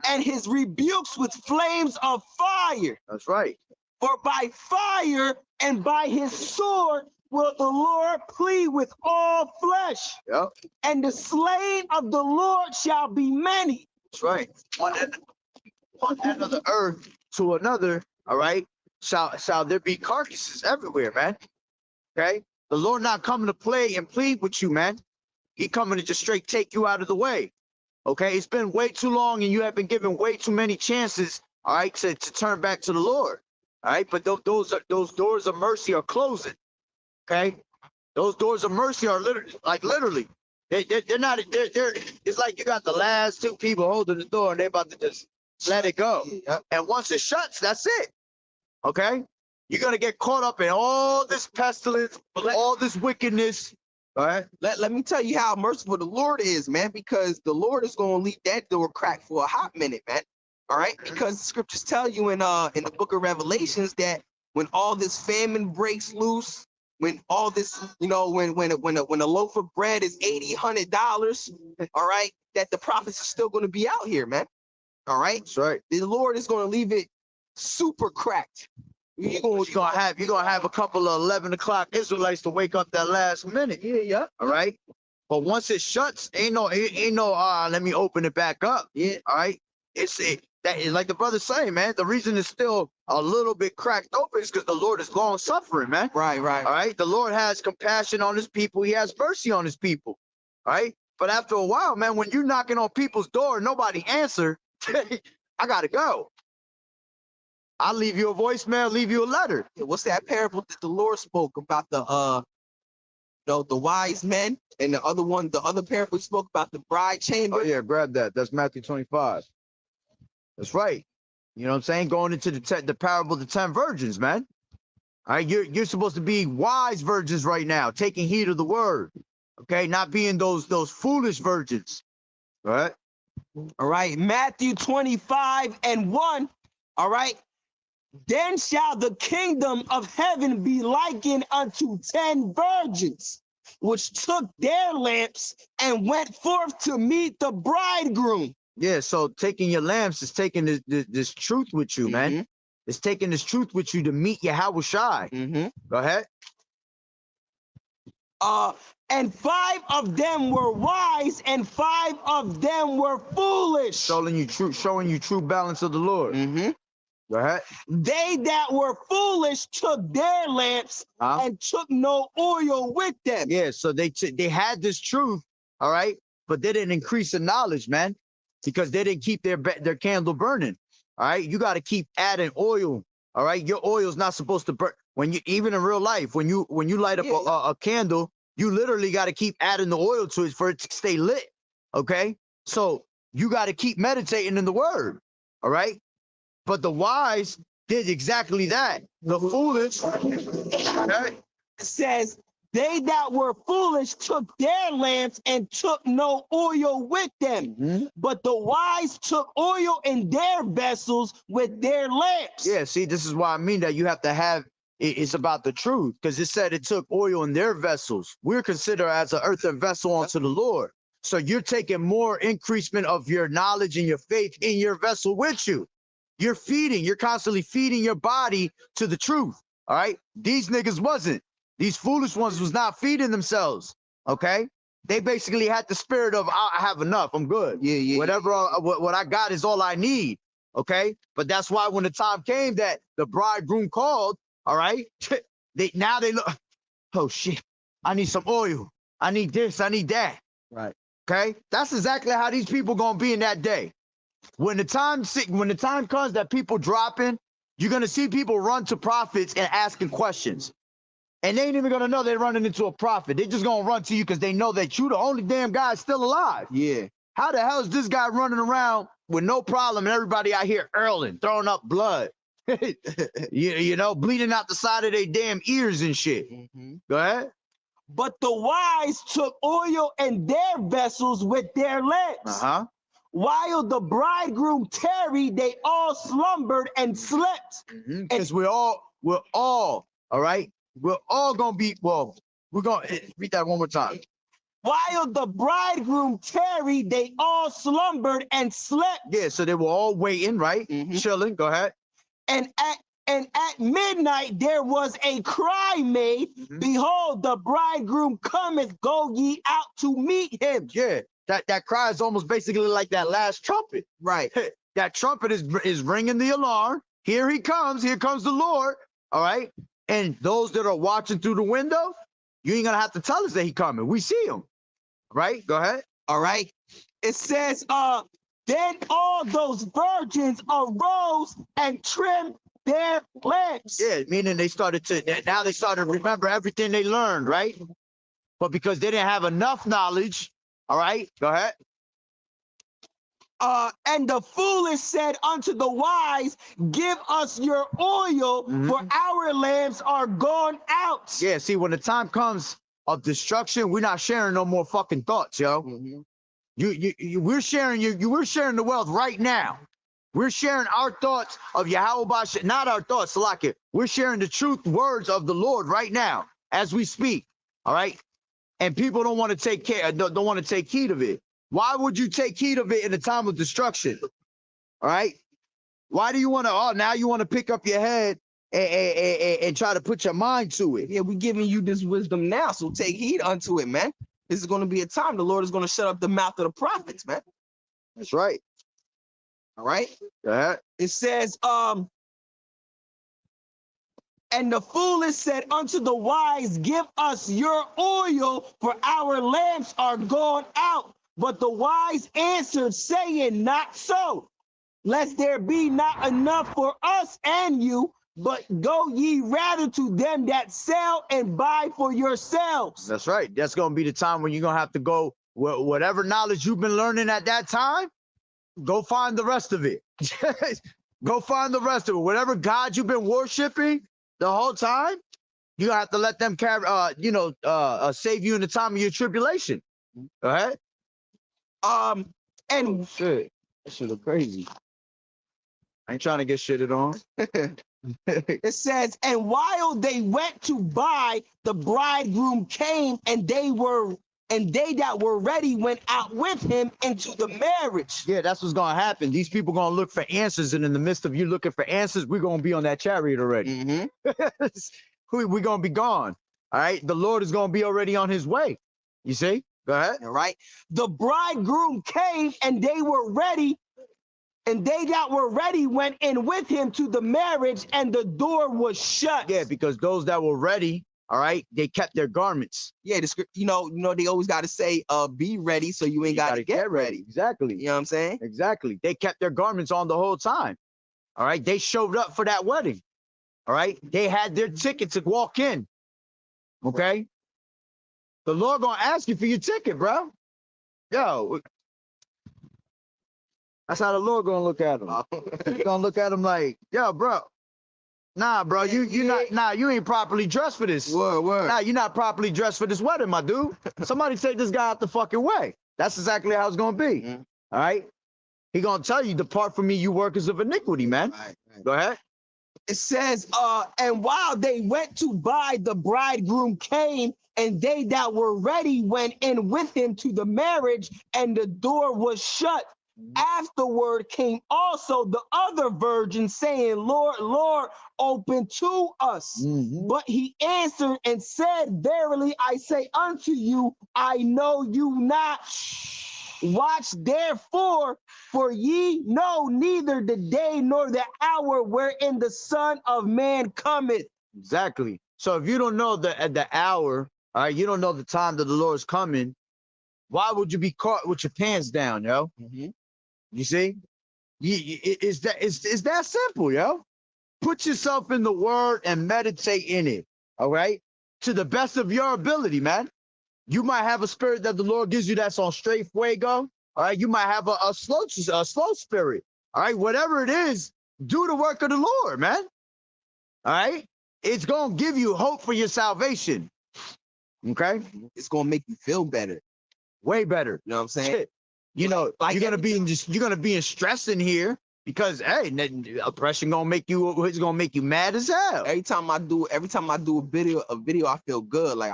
and his rebukes with flames of fire. That's right. For by fire and by his sword will the Lord plead with all flesh. Yep. And the slain of the Lord shall be many. That's right. One end of the earth to another, all right, shall there be carcasses everywhere, man. Okay? The Lord not coming to play and plead with you, man. He coming to just straight take you out of the way. Okay? It's been way too long and you have been given way too many chances, all right, to turn back to the Lord. All right, but those doors of mercy are closing. Okay, those doors of mercy are literally, they're not. It's like you got the last two people holding the door and they're about to just let it go. And once it shuts, that's it. Okay, you're gonna get caught up in all this pestilence, all this wickedness. All right. Let me tell you how merciful the Lord is, man, because the Lord is gonna leave that door cracked for a hot minute, man. All right, because the scriptures tell you in the book of Revelations that when all this famine breaks loose, when all this, you know, when a loaf of bread is $80, $100, all right, that the prophets are still going to be out here, man. All right, That's right. the Lord is going to leave it super cracked. You're gonna have a couple of 11 o'clock Israelites to wake up that last minute. Yeah. All right. But once it shuts, ain't no let me open it back up. Yeah. All right. That is like the brother's saying, man. The reason it's still a little bit cracked open is because the Lord is long suffering, man. Right. All right. The Lord has compassion on his people. He has mercy on his people. All right. But after a while, man, when you're knocking on people's door and nobody answer, I gotta go. I'll leave you a voicemail, leave you a letter. What's that parable that the Lord spoke about the wise men, and the other parable he spoke about the bride chamber? Oh yeah, grab that. That's Matthew 25. That's right. You know what I'm saying? Going into the parable of the 10 virgins, man. All right, you're supposed to be wise virgins right now, taking heed of the word. Okay, not being those foolish virgins. All right. All right, Matthew 25:1. All right. Then shall the kingdom of heaven be likened unto 10 virgins, which took their lamps and went forth to meet the bridegroom. Yeah, so taking your lamps is taking this truth with you, man. It's taking this truth with you to meet Yahweh Shai. Go ahead. And 5 of them were wise, and 5 of them were foolish. Showing you true balance of the Lord. Go ahead. They that were foolish took their lamps and took no oil with them. Yeah, so they had this truth, all right, but they didn't increase the knowledge, man, because they didn't keep their candle burning. All right, you got to keep adding oil. All right, your oil's not supposed to burn. When you, even in real life, when you light up a candle, you literally got to keep adding the oil to it for it to stay lit. Okay, so you got to keep meditating in the word. All right. But the wise did exactly that. The foolish, okay? It says, they that were foolish took their lamps and took no oil with them. But the wise took oil in their vessels with their lamps. Yeah, see, this is why I mean that you have to have, it's about the truth, because it said it took oil in their vessels. We're considered as an earthen vessel unto the Lord. So you're taking more increasement of your knowledge and your faith in your vessel with you. You're constantly feeding your body to the truth. All right. These niggas wasn't. These foolish ones was not feeding themselves. Okay. They basically had the spirit of, I have enough. I'm good. Yeah. Whatever, what I got is all I need. Okay. But that's why when the time came that the bridegroom called, all right, they look, oh shit, I need some oil. I need this. I need that. Right. Okay. That's exactly how these people gonna be in that day. When the time comes that people dropping, you're gonna see people run to prophets and asking questions, and they ain't even gonna know they're running into a prophet. They're just gonna run to you because they know that you the only damn guy still alive. Yeah. How the hell is this guy running around with no problem and everybody out here earling, throwing up blood, you know, bleeding out the side of their damn ears and shit? Go ahead. But the wise took oil in their vessels with their lamps. While the bridegroom tarried, they all slumbered and slept. Because we're all, all right? We're all going to be, well, we're going to read that one more time. While the bridegroom tarried, they all slumbered and slept. Yeah, so they were all waiting, right? Chilling. Go ahead. And at midnight there was a cry made, behold, the bridegroom cometh, go ye out to meet him. Yeah. That cry is almost basically like that last trumpet. Right. That trumpet is ringing the alarm. Here he comes. Here comes the Lord. All right. And those that are watching through the window, you ain't gonna have to tell us that he coming. We see him. Right. Go ahead. All right. It says, then all those virgins arose and trimmed their lamps. Yeah, meaning they started to remember everything they learned, right? But because they didn't have enough knowledge. All right, go ahead. And the foolish said unto the wise, give us your oil, for our lamps are gone out. Yeah, see, when the time comes of destruction, we're not sharing no more fucking thoughts, yo. We're sharing we're sharing the wealth right now. We're sharing our thoughts of Yahweh, not our thoughts, Salaki. We're sharing the truth words of the Lord right now as we speak. All right. And people don't want to take care, don't want to take heed of it. Why would you take heed of it in a time of destruction? All right. Why do you want to, now you want to pick up your head and try to put your mind to it? Yeah, we're giving you this wisdom now, so take heed unto it, man. This is going to be a time the Lord is going to shut up the mouth of the prophets, man. That's right. All right. Go ahead. It says, and the foolish said unto the wise, give us your oil, for our lamps are gone out. But the wise answered, saying, not so, lest there be not enough for us and you, but go ye rather to them that sell and buy for yourselves. That's right. That's going to be the time when you're going to have to go, whatever knowledge you've been learning at that time, go find the rest of it. Go find the rest of it. Whatever God you've been worshiping the whole time, you have to let them carry, save you in the time of your tribulation. Go ahead. And Shit, that shit look crazy. I ain't trying to get shitted on. it says, and while they went to buy, the bridegroom came, and they that were ready went out with him into the marriage. Yeah, that's what's gonna happen. These people gonna look for answers, and in the midst of you looking for answers, we're gonna be on that chariot already. Mm-hmm. We're gonna be gone. All right, the Lord is gonna be already on his way. You see? Go ahead. All right. The bridegroom came, and they were ready. And they that were ready went in with him to the marriage, and the door was shut. Yeah, because those that were ready, all right, they kept their garments. Yeah, the script, they always got to say, be ready, so you ain't got to get ready. Exactly. You know what I'm saying? Exactly. They kept their garments on the whole time. All right. They showed up for that wedding. All right. They had their ticket to walk in. Okay. The Lord gonna ask you for your ticket, bro. Yo. That's how the Lord gonna look at him. He's gonna look at him like, yo, bro. Nah, bro, you ain't properly dressed for this. Word. Nah, you're not properly dressed for this wedding, my dude. Somebody take this guy out the fucking way. That's exactly how it's gonna be. Mm-hmm. All right. He gonna tell you, depart from me, you workers of iniquity, man. Right. Go ahead. It says, and while they went to buy, the bridegroom came, and they that were ready went in with him to the marriage, and the door was shut. Afterward came also the other virgins, saying, Lord, Lord, open to us. But he answered and said, verily I say unto you, I know you not. Watch therefore, for ye know neither the day nor the hour wherein the Son of Man cometh. Exactly. So if you don't know the hour, all right, you don't know the time that the Lord's coming, why would you be caught with your pants down, yo? You see? It's that simple, yo. Put yourself in the word and meditate in it, all right? To the best of your ability, man. You might have a spirit that the Lord gives you that's on straight fuego, all right? You might have a slow spirit, all right? Whatever it is, do the work of the Lord, man, all right? It's going to give you hope for your salvation, okay? It's going to make you feel better. Way better. You know what I'm saying? Shit. You're gonna be in stress in here because oppression gonna make you. It's gonna make you mad as hell. Every time I do a video, I feel good. Like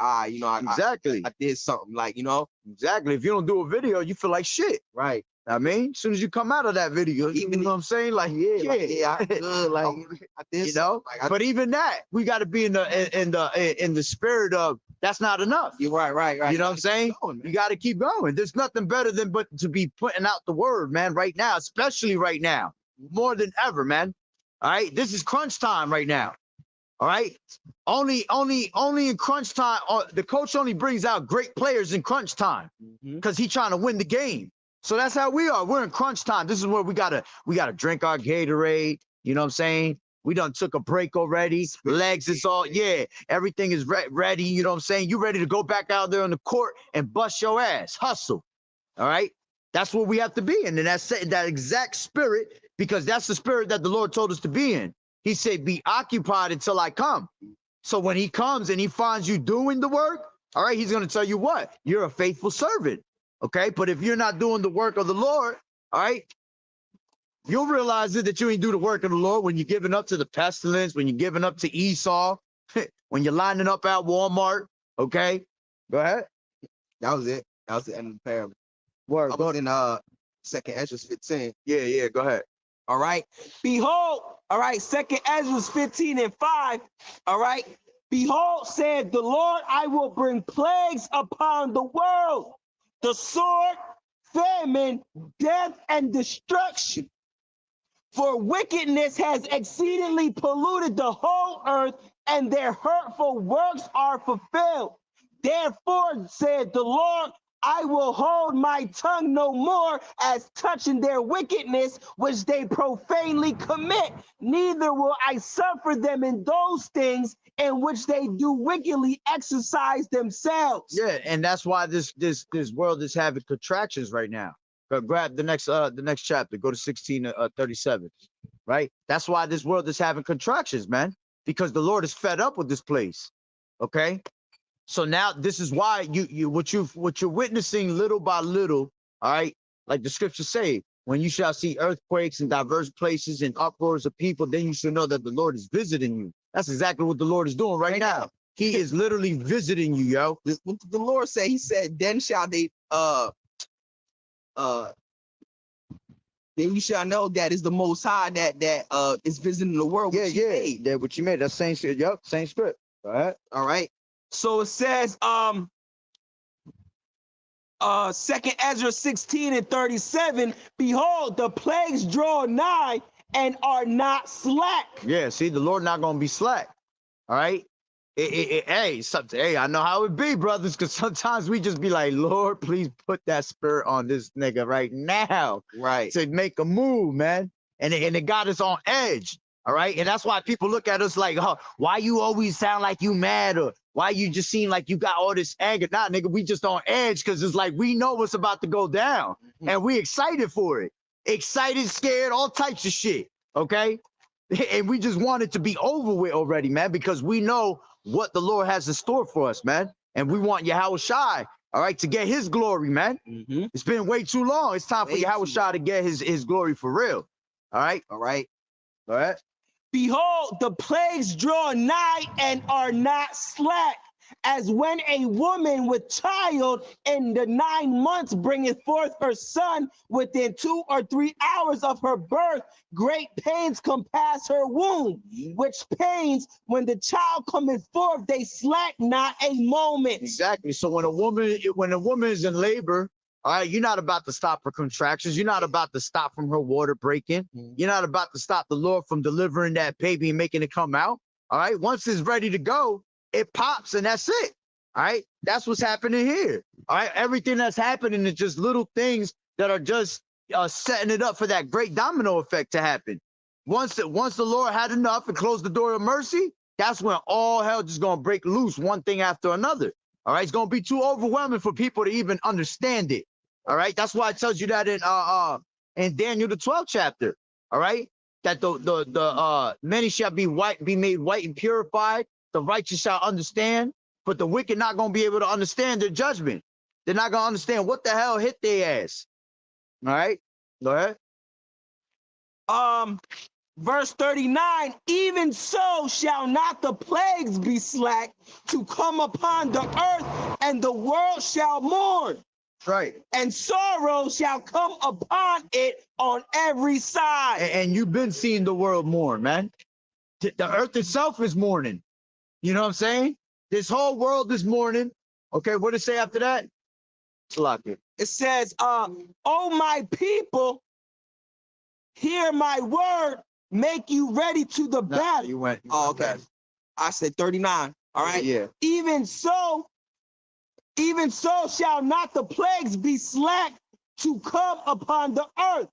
Exactly. I did something. Like Exactly. If you don't do a video, you feel like shit. Right. I mean, as soon as you come out of that video, you know what I'm saying? Like, I good. Like I did. But even that, we got to be in the spirit of. That's not enough. You're right. You know what I'm saying? You got to keep going. There's nothing better than but to be putting out the word, man, right now, especially right now, more than ever, man. All right. This is crunch time right now. All right. Only in crunch time. The coach only brings out great players in crunch time because he's trying to win the game. So that's how we are. We're in crunch time. This is where we gotta drink our Gatorade. You know what I'm saying? We done took a break already. Legs is all, everything is ready. You know what I'm saying? You ready to go back out there on the court and bust your ass, hustle. All right? That's what we have to be in. And that's that exact spirit, because that's the spirit that the Lord told us to be in. He said, be occupied until I come. So when he comes and he finds you doing the work, all right, he's going to tell you what? You're a faithful servant. Okay? But if you're not doing the work of the Lord, all right, you'll realize that you ain't do the work of the Lord when you're giving up to the pestilence, when you're giving up to Esau, when you're lining up at Walmart. Okay, go ahead. That was it. That was the end of the parable. Word. I was in Second Ezra 15. Yeah. Go ahead. All right. Behold. All right. Second Ezra 15:5. All right. Behold, said the Lord, I will bring plagues upon the world, the sword, famine, death, and destruction. For wickedness has exceedingly polluted the whole earth, and their hurtful works are fulfilled. Therefore, said the Lord, I will hold my tongue no more as touching their wickedness, which they profanely commit. Neither will I suffer them in those things in which they do wickedly exercise themselves. Yeah, and that's why this world is having contractions right now. Grab the next chapter. Go to 16:37. Right. That's why this world is having contractions, man. Because the Lord is fed up with this place. Okay. So now this is why what you're witnessing little by little. All right. Like the scriptures say, when you shall see earthquakes in diverse places and uproars of people, then you should know that the Lord is visiting you. That's exactly what the Lord is doing right now. He is literally visiting you, yo. What did the Lord say? He said, then shall they then you shall know that is the Most High that is visiting the world. Yeah. That what you made. That's same script. Yep, same script. All right. All right. So it says, 2nd Ezra 16:37, behold, the plagues draw nigh and are not slack. Yeah, see, the Lord not gonna be slack. All right. Hey, I know how it be, brothers, because sometimes we just be like, Lord, please put that spirit on this nigga right now. Right. To make a move, man. And it got us on edge. All right. And that's why people look at us like, oh, why you always sound like you mad, or why you just seem like you got all this anger? Nah, nigga, we just on edge because it's like we know what's about to go down. And we excited for it. Excited, scared, all types of shit. Okay. And we just want it to be over with already, man, because we know what the Lord has in store for us, man. And we want Yahweh Shai, all right, to get his glory, man. It's been way too long. It's time for Yahweh Shai to get his glory for real. All right. All right. All right. Behold, the plagues draw nigh and are not slack, as when a woman with child in the 9 months bringeth forth her son, within 2 or 3 hours of her birth, great pains compass her womb, which pains, when the child cometh forth, they slack not a moment. Exactly. So when a woman is in labor, all right, you're not about to stop her contractions. You're not about to stop from her water breaking. You're not about to stop the Lord from delivering that baby and making it come out. All right. Once it's ready to go, it pops and that's it. All right. That's what's happening here. All right. Everything that's happening is just little things that are just setting it up for that great domino effect to happen. Once the Lord had enough and closed the door of mercy, that's when all hell just gonna break loose, one thing after another. All right. It's gonna be too overwhelming for people to even understand it. All right. That's why it tells you that in Daniel the 12th chapter. All right. That the many shall be made white and purified. The righteous shall understand, but the wicked not gonna be able to understand their judgment. They're not gonna understand what the hell hit their ass. All right. Go ahead. Verse 39, even so shall not the plagues be slack to come upon the earth, and the world shall mourn. Right. And sorrow shall come upon it on every side. And you've been seeing the world mourn, man. The earth itself is mourning. You know what I'm saying? This whole world is mourning. Okay, what does it say after that? It says, oh my people, hear my word, make you ready to the battle. You went. Oh, okay. I said 39. All right. Yeah. Even so shall not the plagues be slack to come upon the earth,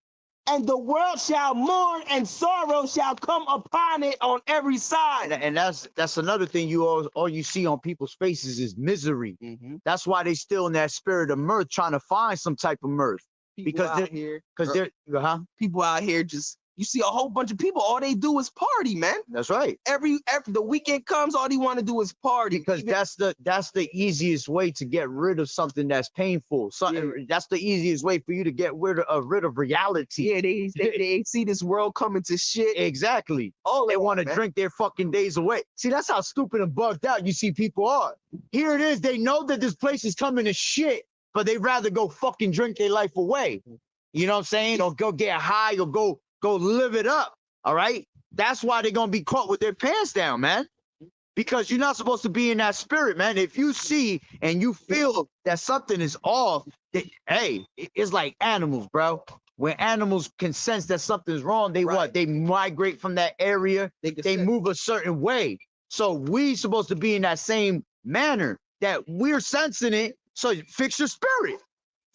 and the world shall mourn, and sorrow shall come upon it on every side. And that's another thing all you see on people's faces is misery. That's why they still in that spirit of mirth, trying to find some type of mirth. People people out here just, you see a whole bunch of people, all they do is party, man. That's right. Every the weekend comes, all they want to do is party. Because that's the easiest way to get rid of something that's painful. That's the easiest way for you to get rid of reality. Yeah, they see this world coming to shit. Exactly. Oh, they want to drink their fucking days away. See, that's how stupid and bugged out you see people are. Here it is. They know that this place is coming to shit, but they rather go fucking drink their life away. You know what I'm saying? Or go get high, or go live it up. All right. That's why they're gonna be caught with their pants down, man. Because you're not supposed to be in that spirit, man. If you see and you feel that something is off, hey, it's like animals, bro. When animals can sense that something's wrong, they what? They migrate from that area. They move a certain way. So we supposed to be in that same manner that we're sensing it. So fix your spirit.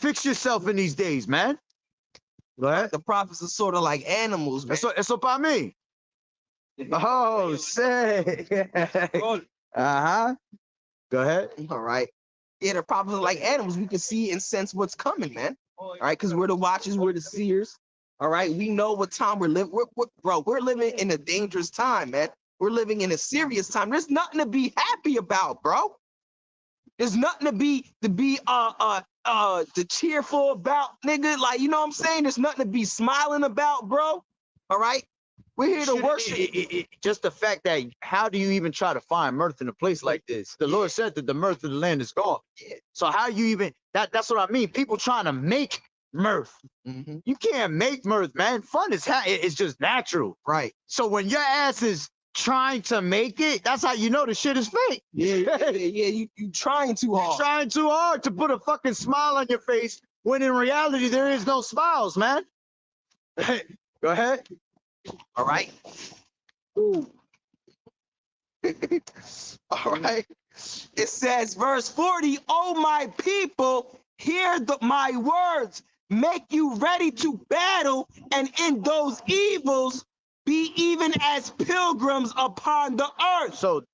Fix yourself in these days, man. Go ahead. The prophets are sort of like animals, man. Eso para mí. Oh, say. Uh-huh. Go ahead. All right. Yeah, the prophets are like animals. We can see and sense what's coming, man. All right, because we're the watchers, we're the seers. All right, we know what time we're living. We're living in a dangerous time, man. We're living in a serious time. There's nothing to be happy about, bro. There's nothing to be cheerful about, nigga. Like, you know what I'm saying? There's nothing to be smiling about, bro. All right, we're here to worship. Just the fact that how do you even try to find mirth in a place like this? The Lord said that the mirth of the land is gone. So how you even that's what I mean. People trying to make mirth. Mhm. You can't make mirth, man. Fun is it's just natural. Right. So when your ass is trying to make it, that's how you know the shit is fake. Yeah. You trying too You're hard. trying too hard to put a fucking smile on your face when in reality there is no smiles, man. Go ahead. All right. Ooh. All right. It says, verse 40, oh, my people, hear my words, make you ready to battle, and in those evils be even as pilgrims upon the earth. So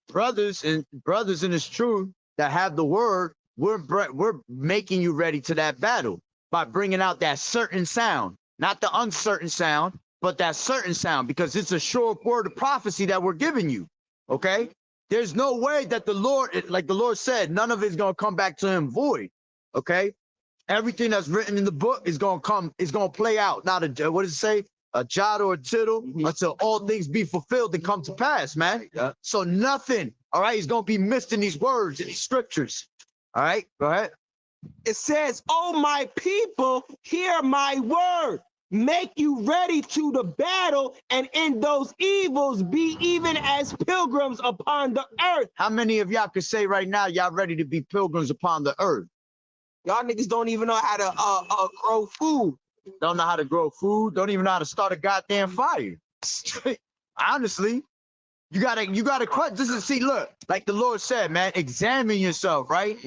brothers and it's true that have the word, we're making you ready to that battle by bringing out that certain sound, not the uncertain sound, but that certain sound, because it's a sure word of prophecy that we're giving you. Okay, there's no way that the Lord, like the Lord said, none of it's gonna come back to him void. Okay, everything that's written in the book is gonna play out. Not a, what does it say? A jot or a tittle, until all things be fulfilled and come to pass, man. So nothing, all right, is gonna be missed in these words, in these scriptures. All right, go ahead. It says, oh, my people, hear my word. Make you ready to the battle, and in those evils be even as pilgrims upon the earth. How many of y'all could say right now y'all ready to be pilgrims upon the earth? Y'all niggas don't even know how to grow food. Don't know how to grow food. Don't even know how to start a goddamn fire. Honestly, you gotta quit. This is, see, look, like the Lord said, man, examine yourself, right?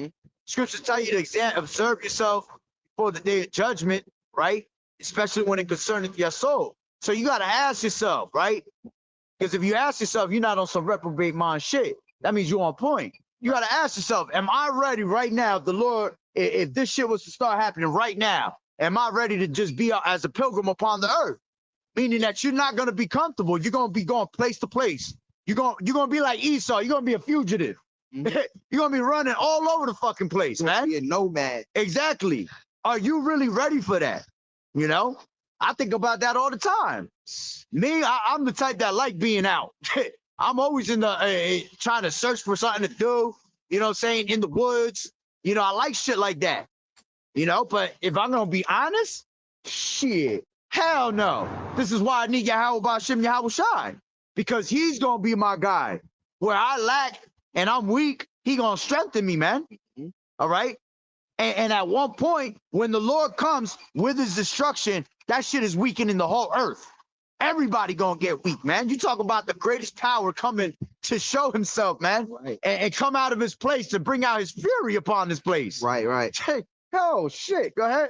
Scriptures tell you to observe yourself for the day of judgment, right? Especially when it concerneth your soul. So you gotta ask yourself, right? Because if you ask yourself, you're not on some reprobate mind shit. That means you're on point. You gotta ask yourself, am I ready right now? The Lord, if this shit was to start happening right now, am I ready to just be as a pilgrim upon the earth? Meaning that you're not gonna be comfortable. You're gonna be going place to place. You're gonna be like Esau. You're gonna be a fugitive. You're gonna be running all over the fucking place, man. Be a nomad. Exactly. Are you really ready for that? You know, I think about that all the time. Me, I'm the type that like being out. I'm always in the trying to search for something to do. You know what I'm saying? In the woods. You know, I like shit like that. You know, but if I'm gonna be honest, shit, hell no. This is why I need Yahweh Ba'Shem Yahweh Shai, because he's gonna be my guide. Where I lack and I'm weak, he gonna strengthen me, man. All right. And at one point, when the Lord comes with his destruction, that shit is weakening the whole earth. Everybody gonna get weak, man. You talk about the greatest power coming to show himself, man, Right. and come out of his place to bring out his fury upon this place. Right. Oh shit, go ahead.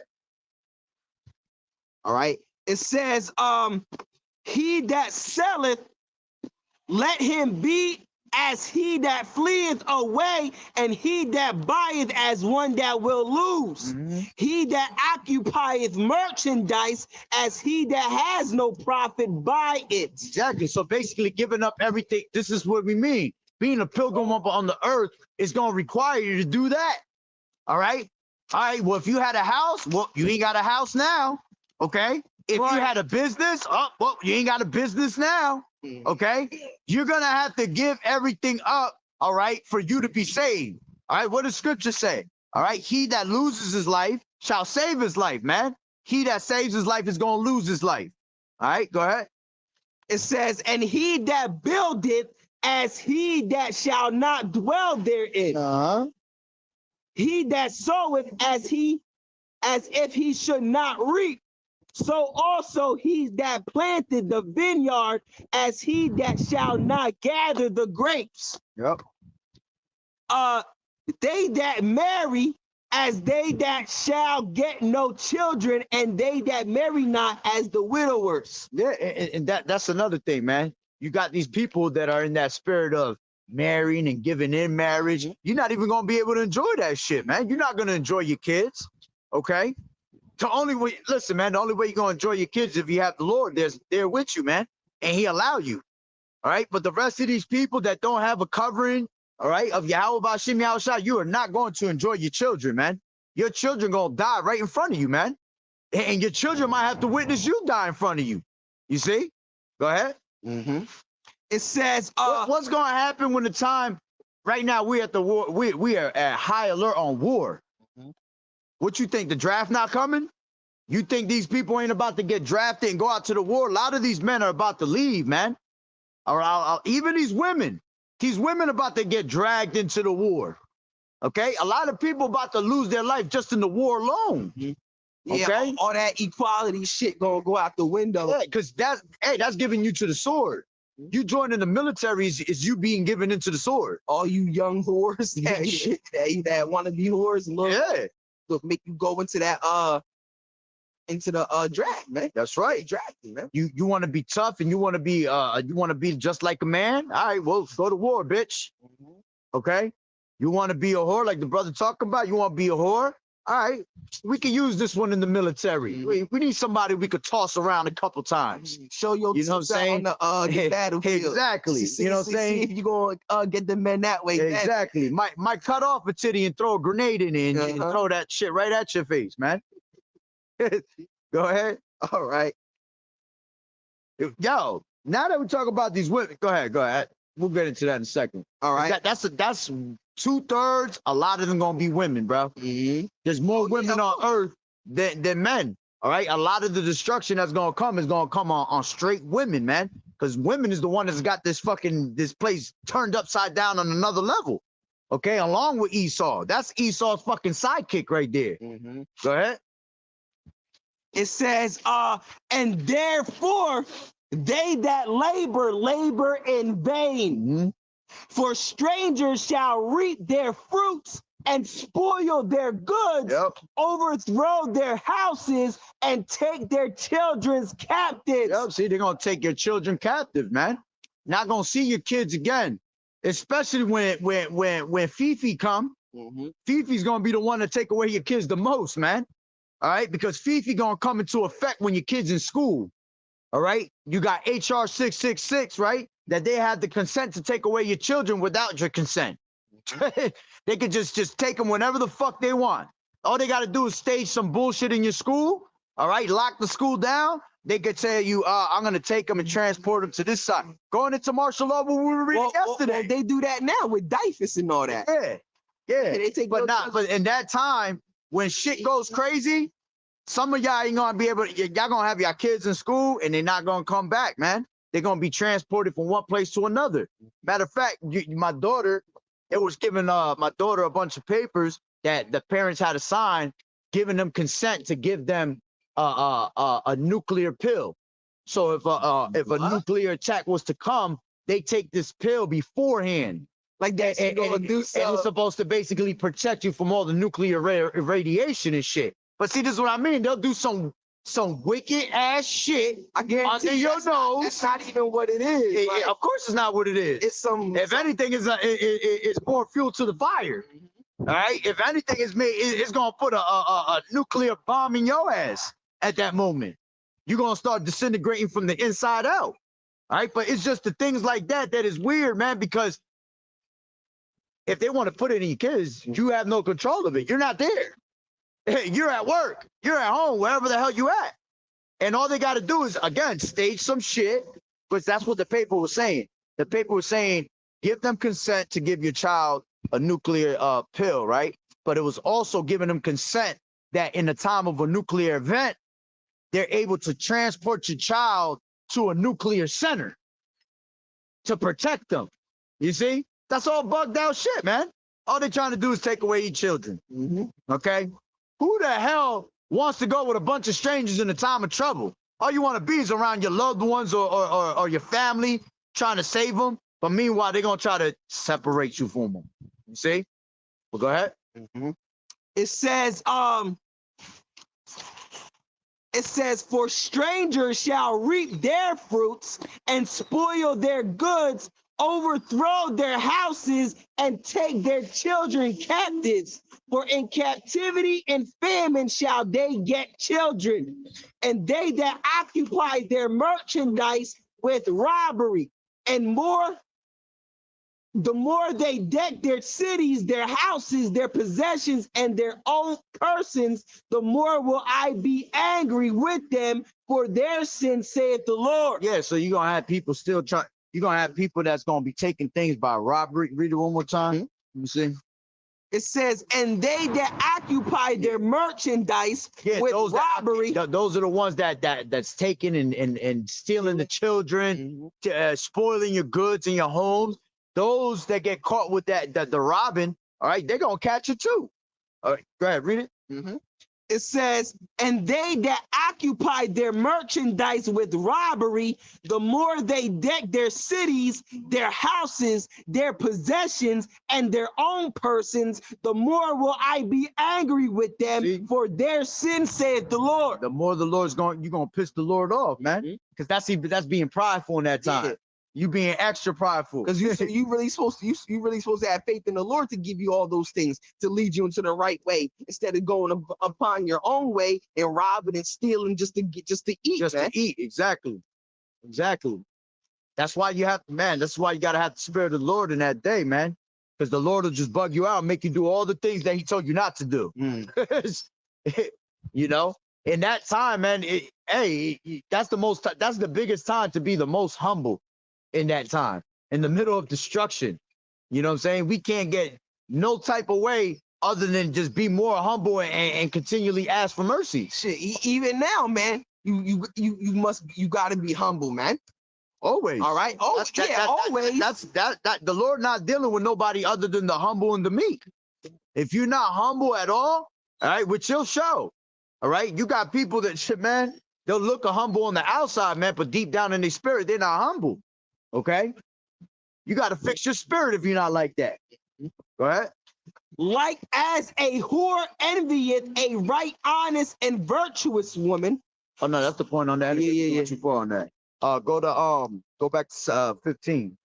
All right. It says, he that selleth, let him be as he that fleeth away, and he that buyeth as one that will lose. He that occupieth merchandise as he that has no profit by it. Exactly. So basically giving up everything. This is what we mean. Being a pilgrim up on the earth is going to require you to do that. All right. All right. Well, if you had a house, well, you ain't got a house now. Okay. If you had a business, oh, well, you ain't got a business now. Okay. You're going to have to give everything up. All right. For you to be saved. All right. What does scripture say? All right. He that loses his life shall save his life, man. He that saves his life is going to lose his life. All right. Go ahead. It says, and he that buildeth as he that shall not dwell therein. He that soweth as if he should not reap. So also he that planted the vineyard as he that shall not gather the grapes. Yep. They that marry as they that shall get no children, and they that marry not as the widowers. Yeah, and that's another thing, man. You got these people that are in that spirit of marrying and giving in marriage. You're not even gonna be able to enjoy that shit, man. You're not gonna enjoy your kids. Okay. The only way, listen, man, the only way you're gonna enjoy your kids if you have the Lord there with you, man, and He allow you. All right. But the rest of these people that don't have a covering, all right, of Yahweh Bashim Yahushua, you are not going to enjoy your children, man. Your children gonna die right in front of you, man. And your children might have to witness you die in front of you. You see? Go ahead. Mm-hmm. It says, What's gonna happen when the time? Right now, we at the war. We are at high alert on war. Mhm. What you think? The draft not coming? You think these people ain't about to get drafted and go out to the war? A lot of these men are about to leave, man. Or even these women about to get dragged into the war. Okay, a lot of people about to lose their life just in the war alone. Mhm. Yeah, Okay, all that equality shit gonna go out the window. yeah, because that's giving you to the sword. You joining the military is you being given into the sword. All you young whores that want to be whores, look, make you go into that draft, man. That's right. Drafting, man. You want to be tough and you want to be just like a man. All right, well, go to war, bitch. Mm-hmm. Okay, you want to be a whore like the brother talking about. You want to be a whore. All right, we can use this one in the military. Mm-hmm. We need somebody we could toss around a couple times. Show your You know what I'm saying? On the battlefield. Exactly. You know what I'm saying? See if you gonna get the men that way. Exactly. Might cut off a titty and throw a grenade in it and throw that shit right at your face, man. Go ahead. All right. Yo, now that we talk about these women, go ahead. We'll get into that in a second. All right. That's 2/3. A lot of them gonna be women, bro. Mm-hmm. There's more women on earth than men. All right. A lot of the destruction that's gonna come is gonna come on straight women, man. Because women is the one that's got this place turned upside down on another level. Okay, along with Esau. That's Esau's fucking sidekick right there. Mm-hmm. Go ahead. It says, and therefore they that labor in vain. Mm-hmm. For strangers shall reap their fruits and spoil their goods, overthrow their houses, and take their children's captives. Yep. See, they're gonna take your children captive, man. Not gonna see your kids again. Especially when Fifi come. Mm-hmm. Fifi's gonna be the one to take away your kids the most, man. All right, because Fifi gonna come into effect when your kids in school. All right, you got HR 666, right? That they have the consent to take away your children without your consent. They could just take them whenever the fuck they want. All they got to do is stage some bullshit in your school. All right, lock the school down. They could tell you, I'm gonna take them and transport them to this side. Going into martial law, what we were reading yesterday. Well, they do that now with DIFUS and all that. Yeah. They take but in that time when shit goes crazy, some of y'all ain't gonna be able to. Y'all gonna have your kids in school and they're not gonna come back, man. They're gonna be transported from one place to another. Matter of fact, my daughter, it was giving my daughter a bunch of papers that the parents had to sign, giving them consent to give them a nuclear pill. So if a nuclear attack was to come, they take this pill beforehand. Like that, and it's supposed to basically protect you from all the nuclear radiation and shit. But see, this is what I mean. They'll do some wicked ass shit under your nose. That's not even what it is. Of course, it's not what it is. It's some. If anything, it's more fuel to the fire. All right. If anything is made, it's gonna put a nuclear bomb in your ass at that moment. You're gonna start disintegrating from the inside out. All right. But it's just the things like that is weird, man. Because if they want to put it in your kids, you have no control of it. You're not there. You're at work. You're at home, wherever the hell you at. And all they got to do is, again, stage some shit, because that's what the paper was saying. The paper was saying, give them consent to give your child a nuclear pill, right? But it was also giving them consent that in the time of a nuclear event, they're able to transport your child to a nuclear center to protect them. You see? That's all bugged out shit, man. All they're trying to do is take away your children. Mm-hmm. Okay? Who the hell wants to go with a bunch of strangers in a time of trouble? All you want to be is around your loved ones or your family, trying to save them. But meanwhile, they're going to try to separate you from them. You see? Well, go ahead. Mm-hmm. It says, for strangers shall reap their fruits and spoil their goods, overthrow their houses and take their children captives. For in captivity and famine shall they get children, and they that occupy their merchandise with robbery, and the more they deck their cities, their houses, their possessions, and their own persons, the more will I be angry with them for their sin, saith the Lord. Yeah, so you're gonna have people still trying. You're gonna have people that's gonna be taking things by robbery. Read it one more time. Let me see. It says, and they that occupy their merchandise with those robbery. Those are the ones that's taking and stealing the children, spoiling your goods in your homes. Those that get caught with the robbing, all right, they're gonna catch it too. All right, go ahead, read it. It says, and they that occupy their merchandise with robbery, the more they deck their cities, their houses, their possessions, and their own persons, the more will I be angry with them for their sin, saith the Lord. The more the Lord's going, you're gonna piss the Lord off, man, because that's being prideful in that time. Yeah. You being extra prideful because you really supposed to have faith in the Lord to give you all those things to lead you into the right way instead of going upon your own way and robbing and stealing just to eat. Exactly. That's why you have to, man. That's why you gotta have the spirit of the Lord in that day, man, because the Lord will just bug you out and make you do all the things that He told you not to do. You know, in that time, man. That's the biggest time to be the most humble. In that time, in the middle of destruction, you know what I'm saying? We can't get no type of way other than just be more humble and continually ask for mercy. Shit, even now, man, you got to be humble, man. Always. All right. Oh, always. That's the Lord not dealing with nobody other than the humble and the meek. If you're not humble at all right, which He'll show. All right, you got people that shit, man. They'll look humble on the outside, man, but deep down in their spirit, they're not humble. Okay, you got to fix your spirit if you're not like that. Go ahead. Like as a whore envieth a right, honest, and virtuous woman. Oh no, that's the point on that. Yeah. Too far on that. Go back to 15.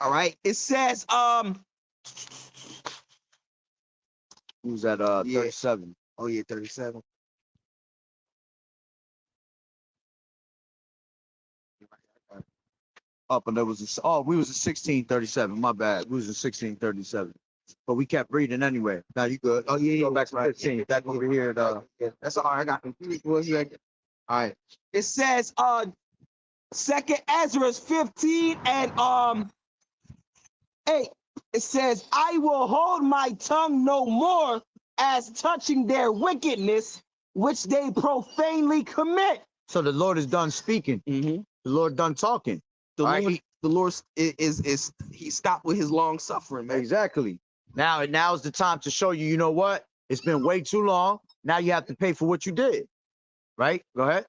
All right. It says Who's at 37? Oh yeah, 37. Up and there was we was at 1637. My bad. We was at 1637. But we kept reading anyway. Now you good. Oh yeah, go back to 15. Back over here. That's all right. I got confused. All right. It says 2nd Ezra 15 and 8. It says, I will hold my tongue no more as touching their wickedness, which they profanely commit. So the Lord is done speaking. The Lord done talking. The Lord is He stopped with His long suffering, man. Exactly. Now is the time to show you. You know what? It's been way too long. Now you have to pay for what you did. Right? Go ahead.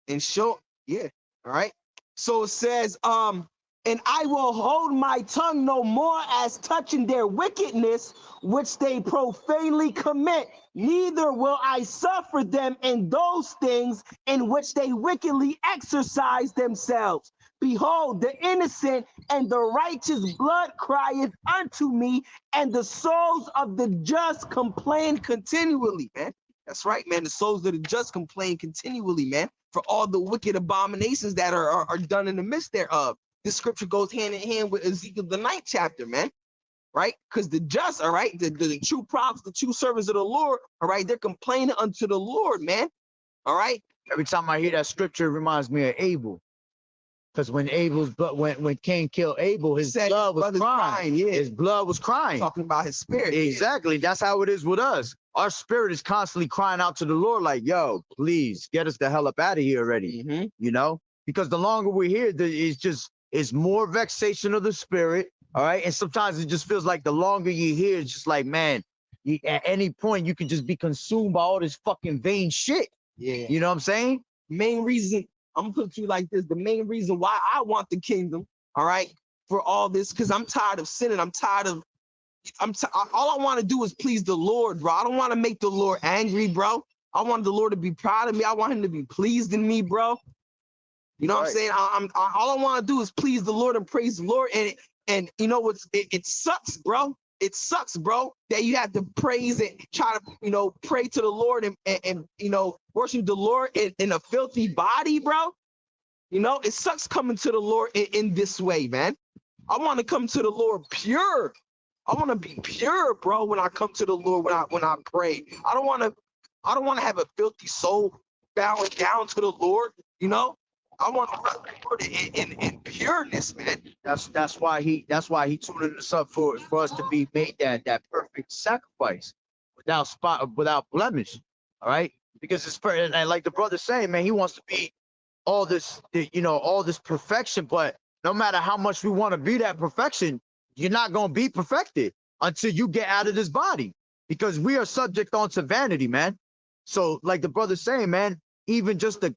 And show, yeah. All right. So it says, and I will hold my tongue no more as touching their wickedness, which they profanely commit. Neither will I suffer them in those things in which they wickedly exercise themselves. Behold, the innocent and the righteous blood crieth unto me, and the souls of the just complain continually, man. That's right, man. The souls of the just complain continually, man, for all the wicked abominations that are done in the midst thereof. This scripture goes hand in hand with Ezekiel, the 9th chapter, man. Right? Because the just, all right, the true prophets, the true servants of the Lord, all right, they're complaining unto the Lord, man. All right. Every time I hear that scripture, it reminds me of Abel. Because when Cain killed Abel, his blood was crying. Yeah. His blood was crying. Talking about his spirit. Exactly. Yeah. That's how it is with us. Our spirit is constantly crying out to the Lord, like, yo, please get us the hell up out of here already. You know? Because the longer we're here, it's more vexation of the spirit. All right. And sometimes it just feels like the longer you're here, it's just like, man, at any point you can just be consumed by all this fucking vain shit. Yeah. You know what I'm saying? Main reason, I'm gonna put it to you like this, the main reason why I want the kingdom, all right, for all this, because I'm tired of sinning. All I want to do is please the Lord, bro. I don't want to make the Lord angry, bro. I want the Lord to be proud of me. I want Him to be pleased in me, bro. You know what I'm Right. saying? All I want to do is please the Lord and praise the Lord. And you know what's it sucks, bro. It sucks, bro, that you have to praise and try to, pray to the Lord and worship the Lord in a filthy body, bro. It sucks coming to the Lord in this way, man. I want to come to the Lord pure. I want to be pure, bro, when I come to the Lord, when I pray. I don't want to have a filthy soul bowing down to the Lord, I want to worship the Lord in pureness, man. That's why he tuning us up for us to be made that perfect sacrifice without spot, without blemish. All right, because it's and like the brother saying, man, he wants to be all this, all this perfection. But no matter how much we want to be that perfection, you're not gonna be perfected until you get out of this body, because we are subject onto vanity, man. So like the brother saying, man, even just the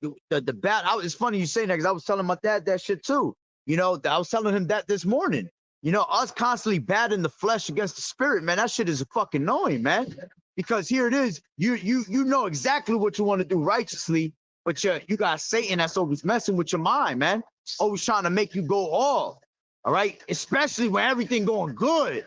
bat. It's funny you say that, because I was telling my dad that shit too. I was telling him that this morning. Us constantly batting the flesh against the spirit, man. That shit is fucking annoying, man. Because here it is, you know exactly what you want to do righteously, but you got Satan that's always messing with your mind, man. Always trying to make you go off. All right, especially when everything going good.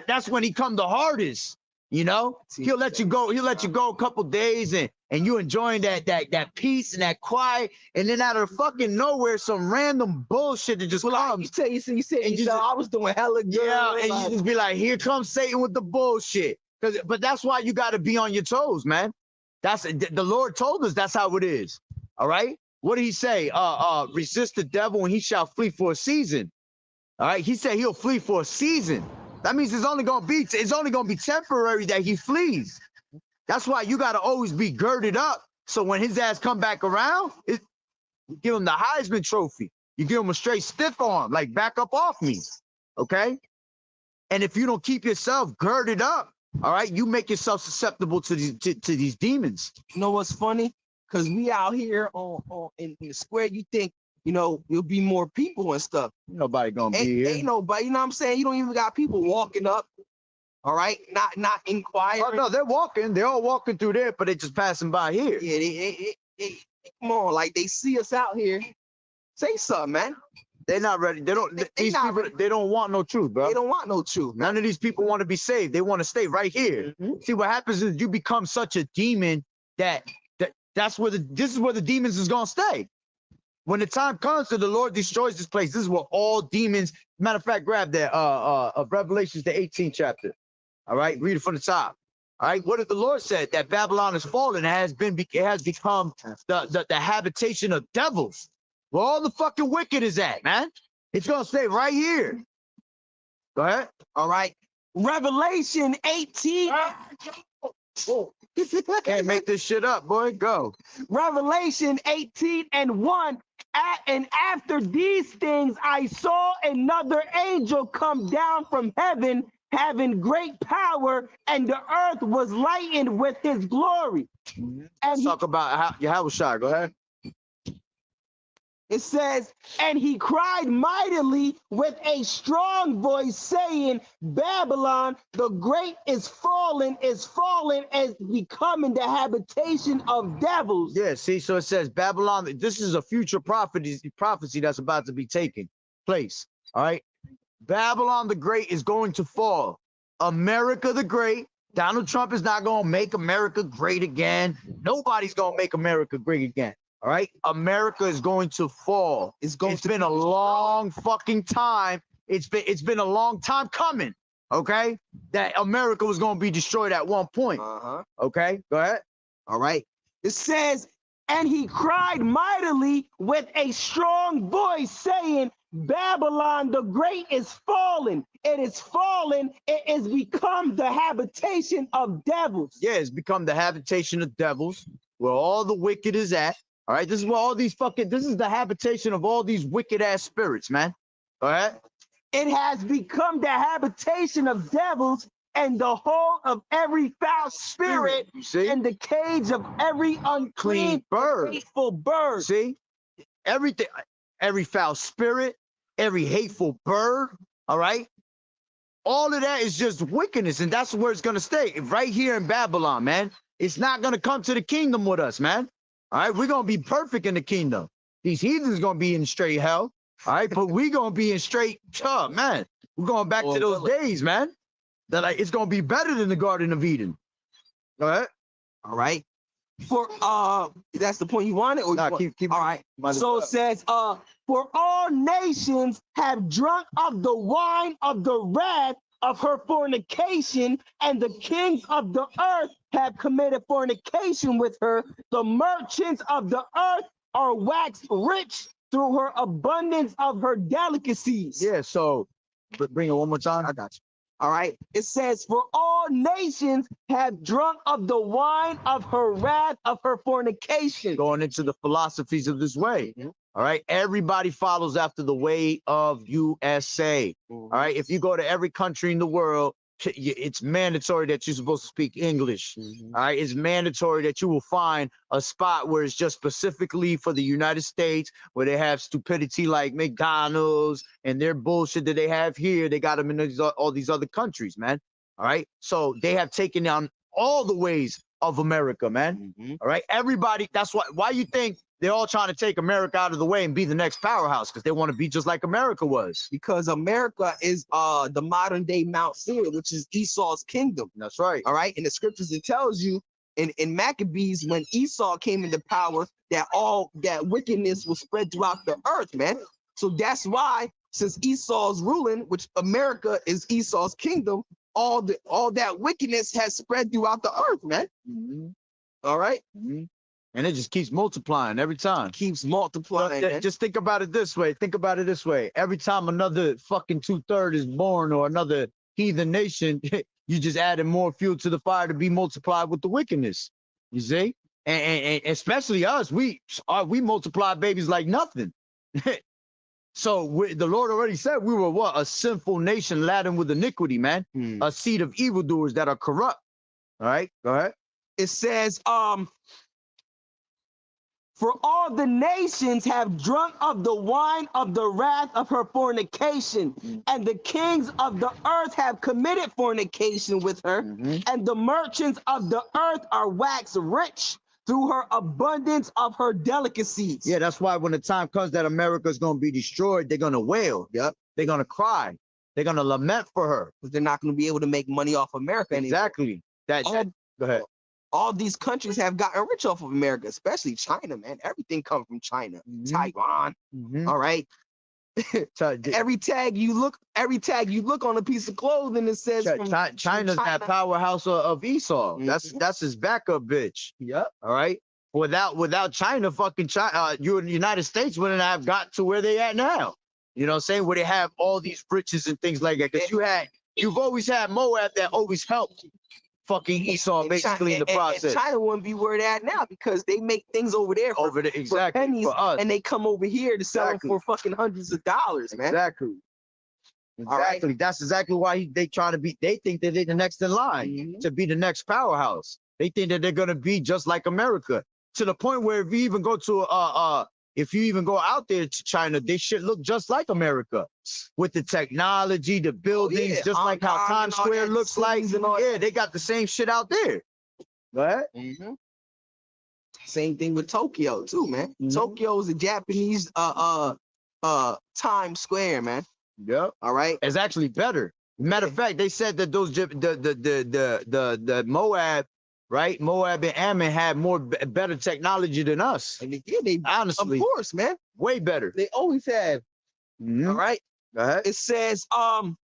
That's when he come the hardest. He'll let you go. He'll let you go a couple days, and you enjoying that peace and that quiet, and then out of fucking nowhere, some random bullshit that just comes. You said I was doing hella good. Yeah, and you just be like, here comes Satan with the bullshit. But that's why you got to be on your toes, man. The Lord told us that's how it is. All right. What did he say? Resist the devil and he shall flee for a season. All right. He said he'll flee for a season. That means it's only gonna be temporary that he flees. That's why you gotta always be girded up. So when his ass come back around, you give him the Heisman Trophy. You give him a straight stiff arm, like back up off me. Okay. And if you don't keep yourself girded up, all right, you make yourself susceptible to these demons. You know what's funny? Because we out here in the square, you think, there'll be more people and stuff. Nobody gonna be here. Ain't nobody, you know what I'm saying? You don't even got people walking up, all right? Not inquiring. Oh, no, they're walking. They're all walking through there, but they just passing by here. Yeah, they come on, like they see us out here. Say something, man. They're not ready. They don't. These people, they don't want no truth, bro. They don't want no truth. None of these people want to be saved. They want to stay right here. See, what happens is you become such a demon this is where the demons is gonna stay. When the time comes that the Lord destroys this place, this is where all demons. Matter of fact, grab that of Revelations, the 18th chapter. All right, read it from the top. All right, what did the Lord said? That Babylon has fallen. It has become the habitation of devils. Where all the fucking wicked is at, man. It's gonna stay right here. Go ahead. All right. Revelation 18. Can't make this shit up, boy. Go. Revelation 18:1. And after these things, I saw another angel come down from heaven, having great power, and the earth was lightened with his glory. Let's talk about how was shot. Go ahead. It says, and he cried mightily with a strong voice, saying, Babylon, the great is fallen, as becoming the habitation of devils. Yeah, see, so it says Babylon, this is a future prophecy that's about to be taking place. All right. Babylon the Great is going to fall. America the Great. Donald Trump is not going to make America great again. Nobody's going to make America great again. All right, America is going to fall. It's been a long fucking time. It's been a long time coming. Okay, that America was going to be destroyed at one point. Okay, go ahead. All right. It says, and he cried mightily with a strong voice, saying, Babylon the Great is fallen. It is fallen. It is become the habitation of devils. Yeah, it's become the habitation of devils, where all the wicked is at. All right, this is where all these this is the habitation of all these wicked ass spirits, man. All right. It has become the habitation of devils and the hole of every foul spirit and the cage of every unclean bird. Hateful bird. See, everything, every foul spirit, every hateful bird. All right. All of that is just wickedness, and that's where it's gonna stay, right here in Babylon, man. It's not gonna come to the kingdom with us, man. All right, we're gonna be perfect in the kingdom. These heathens gonna be in straight hell. All right, but we gonna be in straight, man. We're going back to those days, man. That like it's gonna be better than the Garden of Eden. Go ahead. All right. For that's the point you wanted, or Nah, you keep all right. So it says, for all nations have drunk of the wine of the wrath of her fornication, and the kings of the earth have committed fornication with her. The merchants of the earth are waxed rich through her abundance of her delicacies. Yeah, so bring it one more time. I got you. All right. It says, for all nations have drunk of the wine of her wrath, of her fornication. Going into the philosophies of this way. All right. Everybody follows after the way of USA. All right. If you go to every country in the world, it's mandatory that you're supposed to speak English. All right. It's mandatory that you will find a spot where it's just specifically for the United States, where they have stupidity like McDonald's and their bullshit that they have here. They got them in all these other countries, man. All right. So they have taken down all the ways of America, man. All right. Everybody. That's why you think they're all trying to take America out of the way and be the next powerhouse, because they want to be just like America was. Because America is the modern day Mount Seir, which is Esau's kingdom. That's right. All right. In the scriptures, it tells you in Maccabees, when Esau came into power, that all that wickedness was spread throughout the earth, man. So that's why, since Esau's ruling, which America is Esau's kingdom, all that wickedness has spread throughout the earth, man. All right. And it just keeps multiplying every time. Keeps multiplying. Just think about it this way. Think about it this way. Every time another fucking 2/3 is born, or another heathen nation, you just adding more fuel to the fire to be multiplied with the wickedness. You see? And especially us, we multiply babies like nothing. So the Lord already said we were what? A sinful nation laden with iniquity, man. A seed of evildoers that are corrupt. All right, go ahead. It says, for all the nations have drunk of the wine of the wrath of her fornication, and the kings of the earth have committed fornication with her, and the merchants of the earth are waxed rich through her abundance of her delicacies. Yeah, that's why when the time comes that America is going to be destroyed, they're going to wail. Yep. They're going to cry. They're going to lament for her. Because they're not going to be able to make money off America anymore. Exactly. Go ahead. All these countries have gotten rich off of America, especially China, man. Everything comes from China, Taiwan. All right. every tag you look on a piece of clothing, it says China's that powerhouse of Esau. That's his backup bitch. Yep. All right. Without China, fucking China, you in the United States wouldn't have got to where they at now. You know what I'm saying? Where they have all these riches and things like that. Because you've always had Moab that always helped fucking Esau basically in the process. And China wouldn't be where they're at now, because they make things over there for pennies, for us, and they come over here to sell them for fucking hundreds of dollars, man. Exactly. Right. That's exactly why they trying to be. They think that they're the next in line to be the next powerhouse. They think that they're gonna be just like America, to the point where if you even go to if you even go out there to China, they should look just like America with the technology, the buildings, just like how Times Square looks like. Yeah, they got the same shit out there. Go ahead. Same thing with Tokyo too, man. Tokyo is a Japanese Times Square, man. Yep. All right. It's actually better. Matter of fact, they said that those the Moab, right? Moab and Ammon had better technology than us. And they honestly, of course, man, way better. They always have. All right. Go ahead. It says, and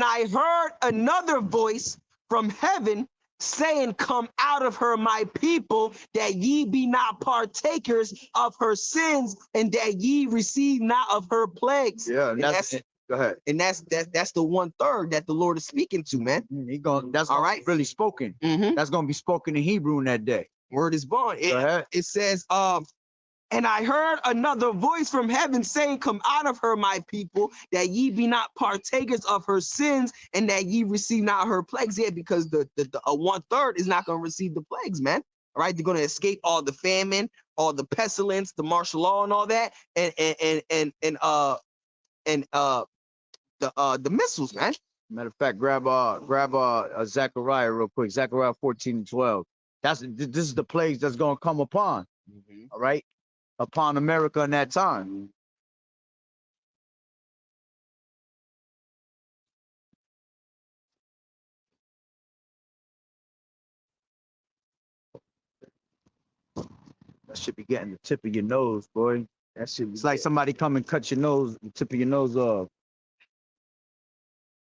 I heard another voice from heaven saying, come out of her, my people, that ye be not partakers of her sins, and that ye receive not of her plagues. Yeah, and that's go ahead. And that's the 1/3 that the Lord is speaking to, man. That's all right. Really spoken. That's gonna be spoken in Hebrew in that day. Word is born. It says, and I heard another voice from heaven saying, come out of her, my people, that ye be not partakers of her sins, and that ye receive not her plagues. Yeah, because the 1/3 is not going to receive the plagues, man. All right, they're going to escape all the famine, all the pestilence, the martial law, and all that, the missiles, man. Matter of fact, grab Zechariah real quick. Zechariah 14:12. This is the plagues that's going to come upon. All right. upon America in that time. That should be getting the tip of your nose, boy. That shit, it's like somebody come and cut your nose, the tip of your nose off.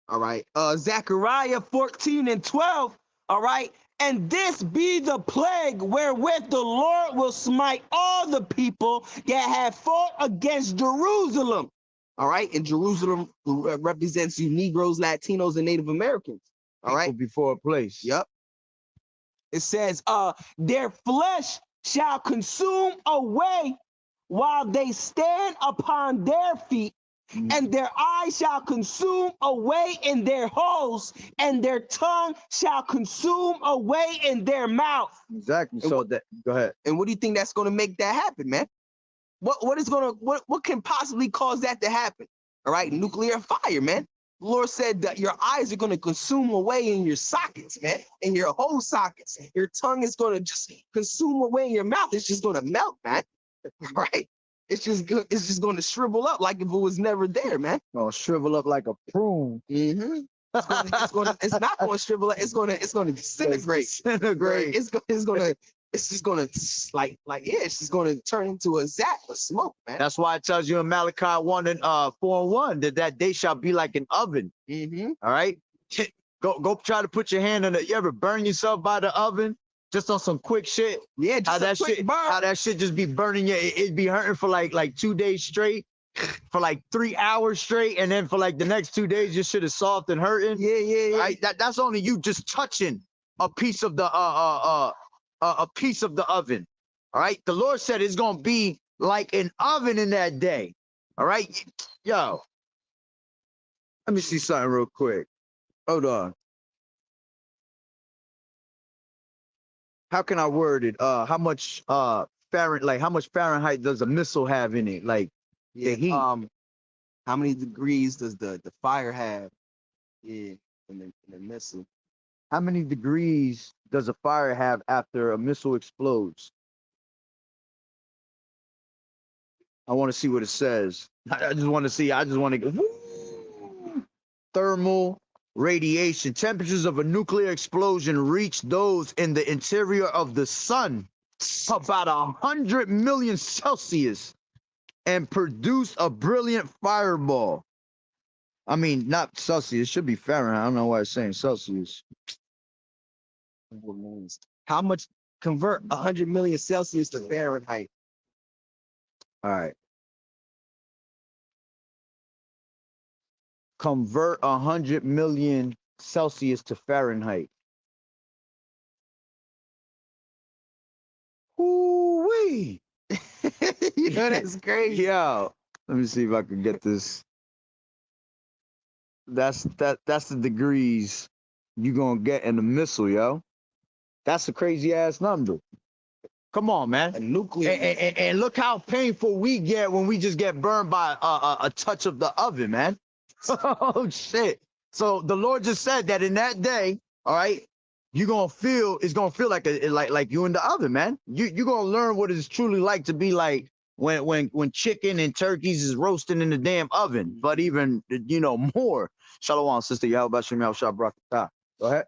All right. Zechariah 14:12. All right. And this be the plague wherewith the Lord will smite all the people that have fought against Jerusalem. All right. And Jerusalem represents you Negroes, Latinos, and Native Americans. All right. People before a place. Yep. It says, their flesh shall consume away while they stand upon their feet, and their eyes shall consume away in their holes, and their tongue shall consume away in their mouth. Exactly. So that, go ahead. And what do you think that's going to make that happen, man? What can possibly cause that to happen? All right, nuclear fire, man. The Lord said that your eyes are going to consume away in your sockets, man, in your whole sockets. Your tongue is going to just consume away in your mouth. It's just going to melt, man. Right? It's just good. It's just going to shrivel up like if it was never there, man. Oh, shrivel up like a prune. Mm-hmm. It's not going to shrivel up. It's going to disintegrate. Disintegrate. It's just going to it's just going to turn into a zap of smoke, man. That's why it tells you in Malachi 4:1 that they shall be like an oven. Mm-hmm. All right. Go try to put your hand on it. You ever burn yourself by the oven? Just on some quick shit. Yeah, just how that shit just be burning you. It'd be hurting for like 2 days straight, for like 3 hours straight, and then for like the next 2 days, your shit is soft and hurting. Yeah. Right? That's only you just touching a piece of the a piece of the oven. All right. The Lord said it's gonna be like an oven in that day. All right. Yo, let me see something real quick. Hold on. How can I word it? How much Fahrenheit does a missile have in it? Like the heat. How many degrees does the fire have? Yeah, in the missile. How many degrees does a fire have after a missile explodes? I want to see what it says. I just want to go. Thermal radiation. Temperatures of a nuclear explosion reach those in the interior of the sun about 100 million Celsius and produce a brilliant fireball. I mean, not Celsius. It should be Fahrenheit. I don't know why it's saying Celsius. How much convert 100 million Celsius to Fahrenheit? All right. Convert 100 million Celsius to Fahrenheit. Ooh-wee. You know, that's crazy. Yo, let me see if I can get this. That's the degrees you gonna get in a missile, yo. That's a crazy ass number. Come on, man. A nuclear. And look how painful we get when we just get burned by a touch of the oven, man. Oh shit. So the Lord just said that in that day, all right, it's gonna feel like you in the oven, man. You're gonna learn what it's truly like to be like when chicken and turkeys is roasting in the damn oven, but even more. Shalom, sister. Yahweh Shem Yahweh Barakatah. Go ahead.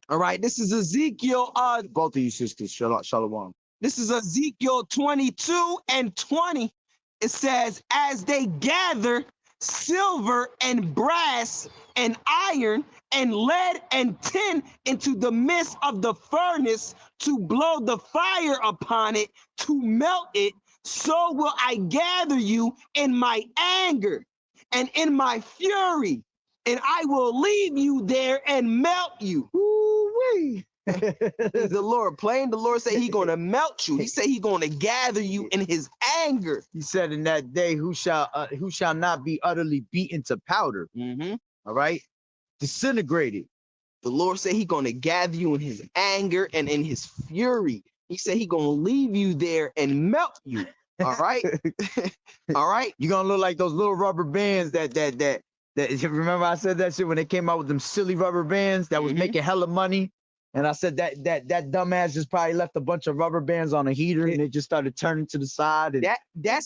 All right, this is Ezekiel. Both of you sisters, shalom. This is Ezekiel 22:20. It says, as they gather silver and brass and iron and lead and tin into the midst of the furnace to blow the fire upon it, to melt it, so will I gather you in my anger and in my fury, and I will leave you there and melt you. Ooh-wee. The Lord playing. The Lord said He's going to melt you. He said He's going to gather you in His anger. He said in that day, who shall not be utterly beaten to powder. Mm-hmm. All right, disintegrated. The Lord said He's going to gather you in His anger and in His fury. He said He's going to leave you there and melt you. All right, all right. You're gonna look like those little rubber bands that remember I said that shit when they came out with them silly rubber bands that was making hella money. And I said that dumbass just probably left a bunch of rubber bands on a heater and it just started turning to the side. And That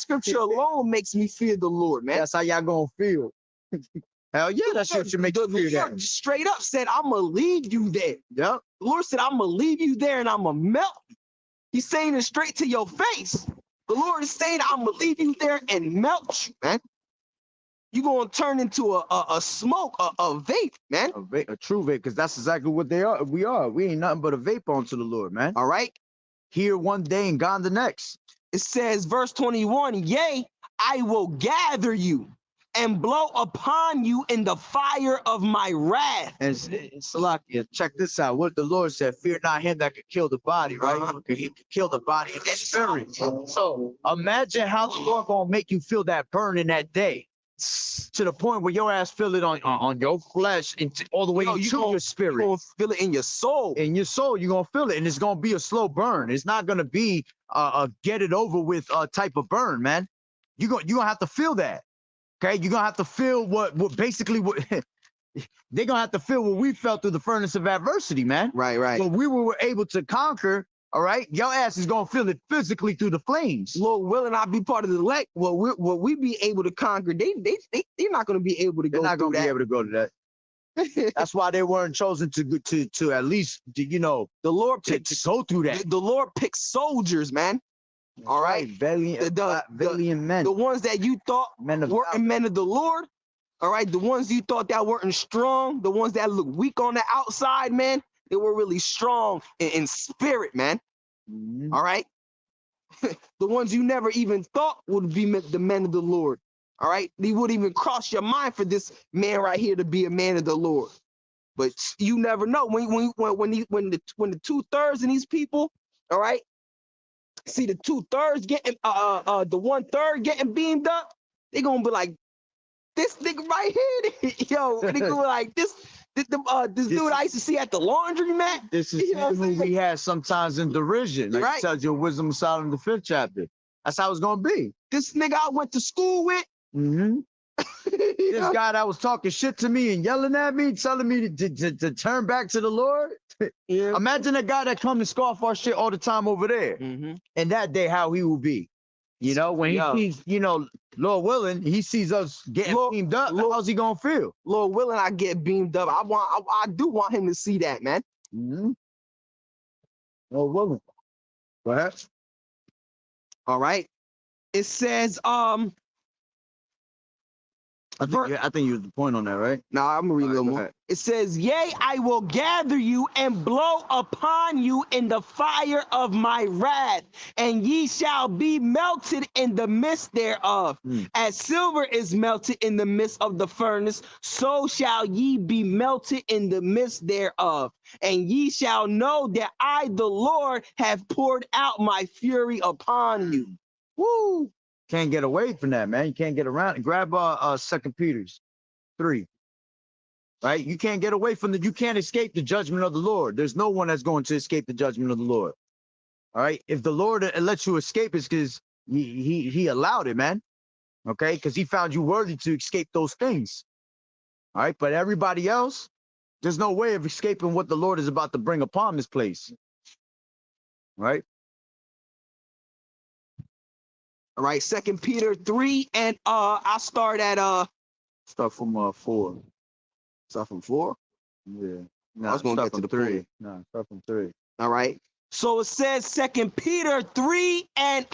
scripture alone makes me fear the Lord, man. that's how y'all gonna feel. Hell yeah, that shit should make you feel Lord that. straight up said, I'm gonna leave you there. Yep. The Lord said, I'm gonna leave you there and I'm gonna melt you. He's saying it straight to your face. The Lord is saying, I'm gonna leave you there and melt you, man. You're gonna turn into a smoke, a vape, man. A true vape, because that's exactly what they are. We are. We ain't nothing but a vape unto the Lord, man. All right. Here one day and gone the next. It says, verse 21, yea, I will gather you and blow upon you in the fire of my wrath. And Salakia, check this out. What the Lord said, fear not him that could kill the body, right? He could kill the body and the spirit. So imagine how the Lord gonna make you feel that burn in that day. To the point where your ass feel it on your flesh and all the way into your spirit. You're gonna feel it in your soul. In your soul, you're gonna feel it, and it's gonna be a slow burn. It's not gonna be a get it over with type of burn, man. You're gonna have to feel that. Okay, you're gonna have to feel what basically what they're gonna have to feel what we felt through the furnace of adversity, man. Right. So we were able to conquer. All right, your ass is gonna feel it physically through the flames. Lord willing, I'll be part of the elect. What we be able to conquer, they're not gonna be able to go. They're not gonna be able to go to that. That's why they weren't chosen to at least the Lord to go through that. The Lord picks soldiers, man. All right, valiant men, the ones that you thought weren't men of the Lord. All right, the ones you thought that weren't strong, the ones that look weak on the outside, man. They were really strong in spirit, man. Mm-hmm. All right. The ones you never even thought would be the men of the Lord. All right. They wouldn't even cross your mind for this man right here to be a man of the Lord. But you never know when the 2/3 of these people, all right, see the 2/3 getting the 1/3 getting beamed up, they're gonna be like, this nigga right here, yo, they gonna be like this dude I used to see at the laundromat. This is who we had sometimes in derision. Like right. It tells you Wisdom of Solomon, the 5th chapter. That's how it's gonna be. This nigga I went to school with. Mm-hmm. This guy that was talking shit to me and yelling at me, telling me to turn back to the Lord. Yeah. Imagine a guy that come and scoff our shit all the time over there. Mm-hmm. And that day, how he will be. You know, when he sees, Lord willing, he sees us getting beamed up. How's he gonna feel? Lord willing, I get beamed up. I do want him to see that, man. Mm-hmm. Lord willing. Perhaps. All right. It says, I think you was the point on that, right? No, I'm gonna read a little more. It says, yea, I will gather you and blow upon you in the fire of my wrath, and ye shall be melted in the midst thereof. As silver is melted in the midst of the furnace, so shall ye be melted in the midst thereof. And ye shall know that I, the Lord, have poured out my fury upon you. Woo! Can't get away from that, man. You can't get around it. Grab 2 Peter 3. Right? You can't get away from you can't escape the judgment of the Lord. There's no one that's going to escape the judgment of the Lord. All right. If the Lord lets you escape, it's because he allowed it, man. Okay, because he found you worthy to escape those things. All right, but everybody else, there's no way of escaping what the Lord is about to bring upon this place. All right. All right, 2 Peter 3, and I'll start at start from 4. Start from 4? Yeah. No, I was gonna get to the 3. No, start from 3. All right. So it says 2 Peter 3 and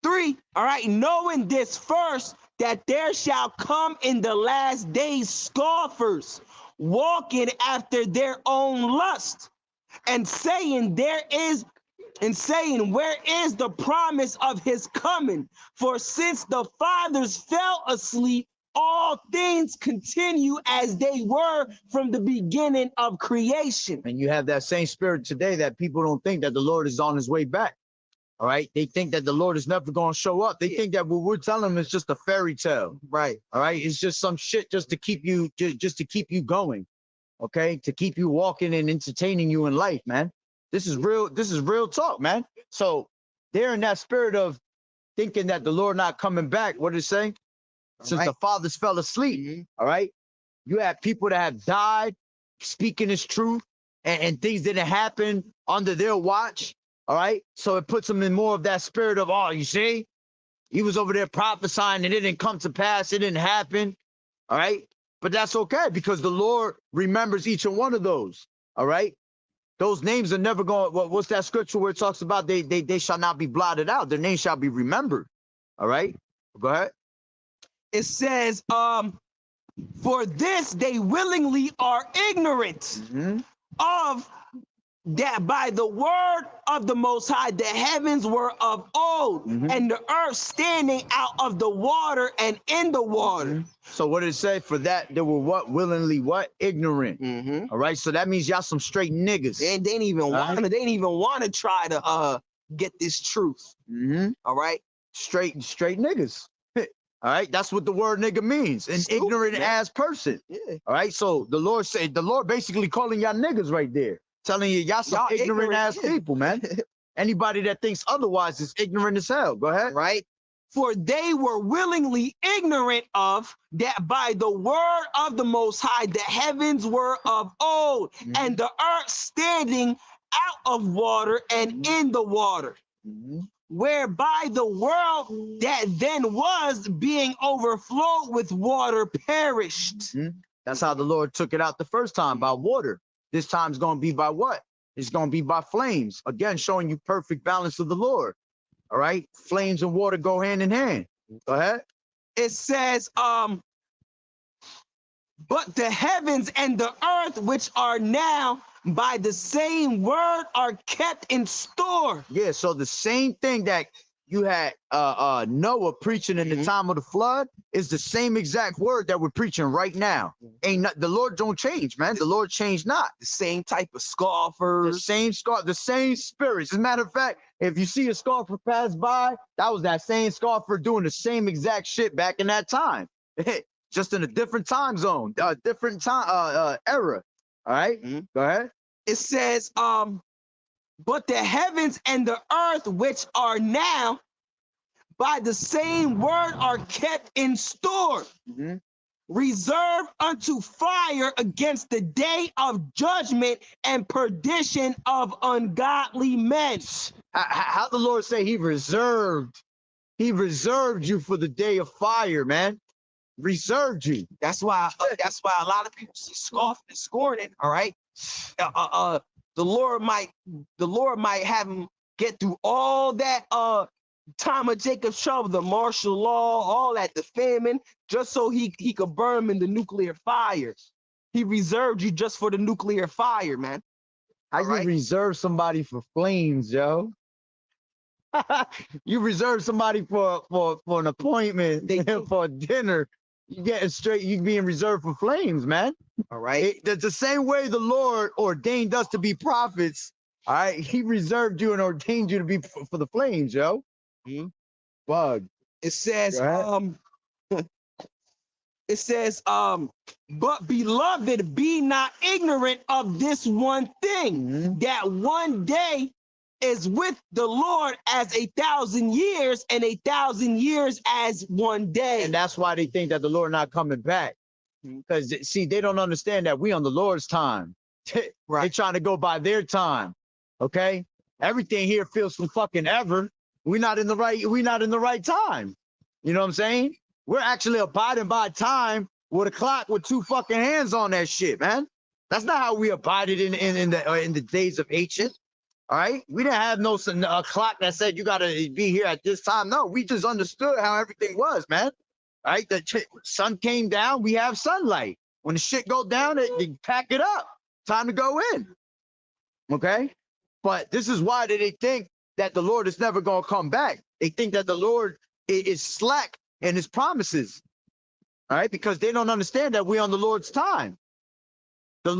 3. All right, knowing this first, that there shall come in the last days scoffers, walking after their own lust, and saying where is the promise of his coming? For since the fathers fell asleep, all things continue as they were from the beginning of creation. And you have that same spirit today that people don't think that the Lord is on his way back. All right. They think that the Lord is never going to show up. They think that what we're telling them is just a fairy tale. Right. All right. It's just some shit just to keep you going. Okay. To keep you walking and entertaining you in life, man. This is real talk, man. So they're in that spirit of thinking that the Lord not coming back. What did it say? Since the fathers fell asleep. All right. You have people that have died speaking his truth, and things didn't happen under their watch. All right. So it puts them in more of that spirit of, oh, you see, he was over there prophesying and it didn't come to pass. It didn't happen. All right. But that's okay because the Lord remembers each and one of those. All right. Those names are never going. What's that scripture where it talks about they shall not be blotted out? Their name shall be remembered. All right. Go ahead. It says, for this they willingly are ignorant of that by the word of the Most High, the heavens were of old, and the earth standing out of the water and in the water. So what did it say? For that they were what? Willingly what? Ignorant. All right. So that means y'all some straight niggas. They didn't even want to try to get this truth. All right. Straight niggas. All right. That's what the word nigga means. An Stupid, ignorant man. ass person. Yeah. All right. So the Lord basically calling y'all niggas right there. Telling you y'all some ignorant ass people, man. Anybody that thinks otherwise is ignorant as hell. Go ahead. Right. For they were willingly ignorant of that by the word of the Most High, the heavens were of old, and the earth standing out of water and in the water, whereby the world that then was being overflowed with water perished. That's how the Lord took it out the first time, by water. This time it's going to be by what? It's going to be by flames. Again, showing you perfect balance of the Lord. All right. Flames and water go hand in hand. Go ahead. It says, but the heavens and the earth, which are now by the same word, are kept in store. Yeah. So the same thing that you had Noah preaching in the time of the flood is the same exact word that we're preaching right now. The Lord don't change, man. The Lord changed not. The same type of scoffers. The same spirits. As a matter of fact, if you see a scoffer pass by, that was that same scoffer doing the same exact shit back in that time. Just in a different time zone, different time era. All right. Go ahead. It says, but the heavens and the earth, which are now by the same word, are kept in store, reserved unto fire against the day of judgment and perdition of ungodly men. How the Lord say he reserved you for the day of fire, man. Reserved you. That's why a lot of people see scoffing and scorning. All right. The Lord might have him get through all that time of Jacob's trouble, the martial law, all that, the famine, just so he could burn him in the nuclear fire. He reserved you just for the nuclear fire, man. How you reserve somebody for flames, yo? You reserve somebody for an appointment, for dinner. You getting straight, you being reserved for flames, man. All right. The same way the Lord ordained us to be prophets, all right, he reserved you and ordained you to be for the flames, yo. Bug. It says, but beloved, be not ignorant of this one thing, that one day is with the Lord as 1,000 years, and 1,000 years as one day. And that's why they think that the Lord not coming back. Because see, they don't understand that we on the Lord's time. They're trying to go by their time. Okay? Everything here feels from fucking ever. We're not in the right time. You know what I'm saying? We're actually abiding by time with a clock with two fucking hands on that shit, man. That's not how we abided in the days of ancient. All right, we didn't have no clock that said you gotta be here at this time. No, we just understood how everything was, man. All right, the sun came down, we have sunlight. When the shit go down, they pack it up. Time to go in. Okay, but this is why they think that the Lord is never gonna come back. They think that the Lord is slack in his promises. All right, because they don't understand that we're on the Lord's time. Our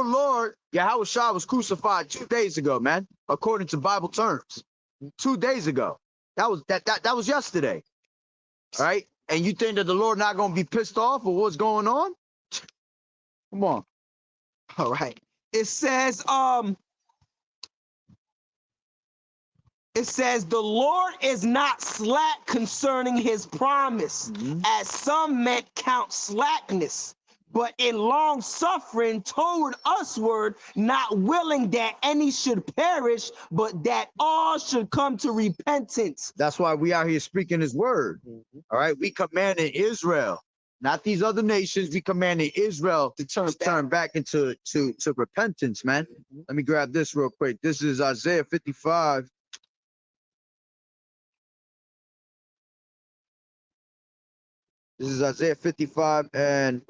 Lord, Yahweh Shah, was crucified 2 days ago, man, according to Bible terms. 2 days ago. That was yesterday. All right. And you think that the Lord not gonna be pissed off or what's going on? Come on. All right. It says, the Lord is not slack concerning his promise, as some men count slackness, but in long suffering toward usward, not willing that any should perish, but that all should come to repentance. That's why we out here speaking his word. All right. We commanded Israel, not these other nations. We commanded Israel To turn to turn back into to repentance, man. Let me grab this real quick. This is Isaiah 55. This is Isaiah 55 and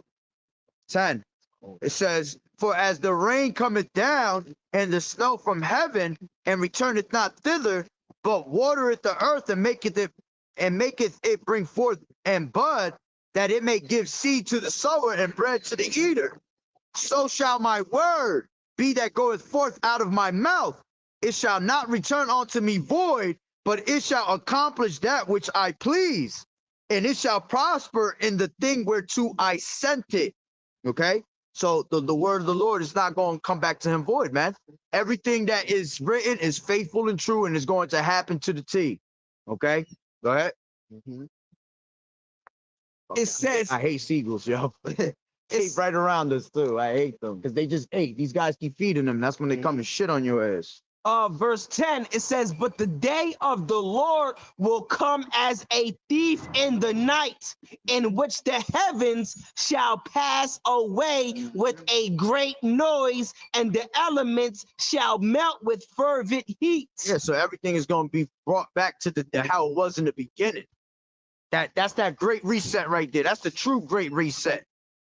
10. It says, for as the rain cometh down and the snow from heaven and returneth not thither, but watereth the earth and maketh it bring forth and bud, that it may give seed to the sower and bread to the eater. So shall my word be that goeth forth out of my mouth. It shall not return unto me void, but it shall accomplish that which I please, and it shall prosper in the thing whereto I sent it. Okay? So the word of the Lord is not going to come back to him void, man. Everything that is written is faithful and true and is going to happen to the T. Okay? Go ahead. It says, I hate seagulls, yo. They right around us too. I hate them because they just ate. These guys keep feeding them. That's when they come and shit on your ass. Verse 10, it says, but the day of the Lord will come as a thief in the night, in which the heavens shall pass away with a great noise, and the elements shall melt with fervent heat. Yeah, so everything is going to be brought back to the how it was in the beginning. That's that great reset right there. That's the true great reset.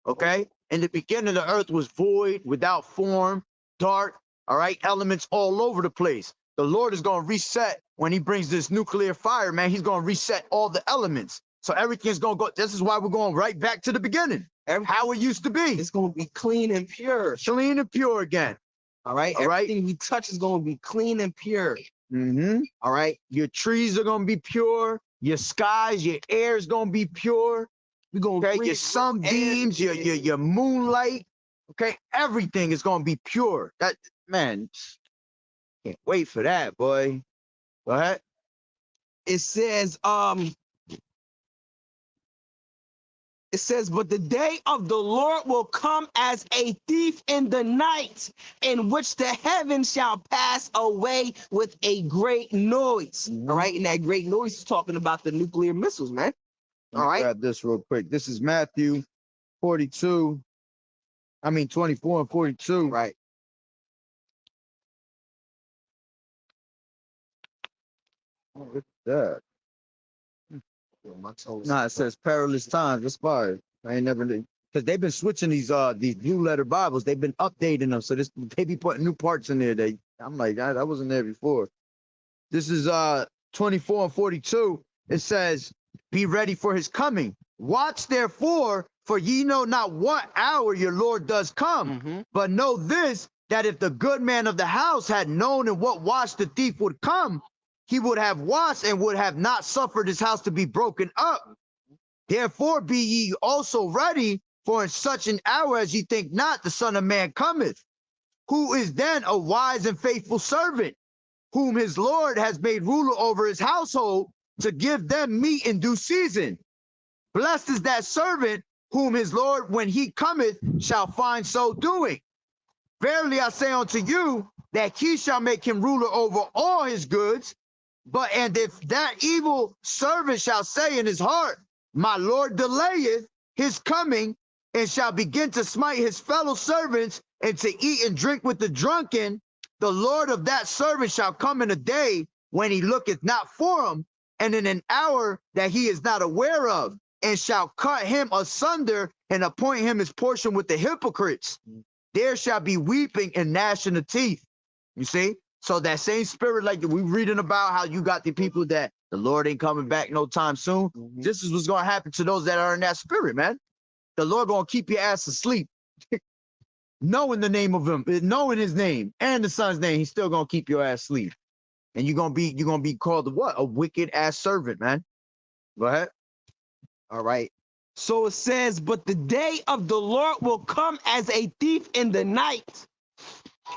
Okay? In the beginning, the earth was void, without form, dark. All right, elements all over the place. The Lord is going to reset when he brings this nuclear fire, man. He's going to reset all the elements. So everything's going to go. This is why we're going right back to the beginning. How it used to be. it's going to be clean and pure. Clean and pure again. All right. All right. Everything we touch is going to be clean and pure. All right. Your trees are going to be pure. Your skies, your air is going to be pure. We're going Okay. to Your sunbeams, your moonlight. Okay. Everything is going to be pure. That, man, can't wait for that, boy. Go ahead. It says, but the day of the Lord will come as a thief in the night, in which the heavens shall pass away with a great noise. all right, and that great noise is talking about the nuclear missiles, man. All right. Grab this real quick. This is Matthew 24 and 42. Right. Oh, look at that. My toes. Nah, it says perilous times. That's fire. I ain't never, because they've been switching these blue letter Bibles. They've been updating them, so they be putting new parts in there. I'm like, that wasn't there before. This is 24 and 42. It says, be ready for his coming. Watch therefore, for ye know not what hour your Lord does come. But know this, that if the good man of the house had known in what watch the thief would come, he would have watched and would have not suffered his house to be broken up. Therefore be ye also ready, for in such an hour as ye think not, the Son of Man cometh. Who is then a wise and faithful servant, whom his Lord has made ruler over his household, to give them meat in due season? Blessed is that servant whom his Lord, when he cometh, shall find so doing. Verily I say unto you, that he shall make him ruler over all his goods. And if that evil servant shall say in his heart, my Lord delayeth his coming, and shall begin to smite his fellow servants, and to eat and drink with the drunken, the Lord of that servant shall come in a day when he looketh not for him, and in an hour that he is not aware of, and shall cut him asunder, and appoint him his portion with the hypocrites. There shall be weeping and gnashing of teeth. You see? So that same spirit, like we reading about how you got the people that the Lord ain't coming back no time soon. This is what's going to happen to those that are in that spirit, man. The Lord going to keep your ass asleep. Knowing the name of him, knowing his name and the Son's name, he's still going to keep your ass asleep. And you're going to be called what? A wicked ass servant, man. Go ahead. All right. So it says, but the day of the Lord will come as a thief in the night,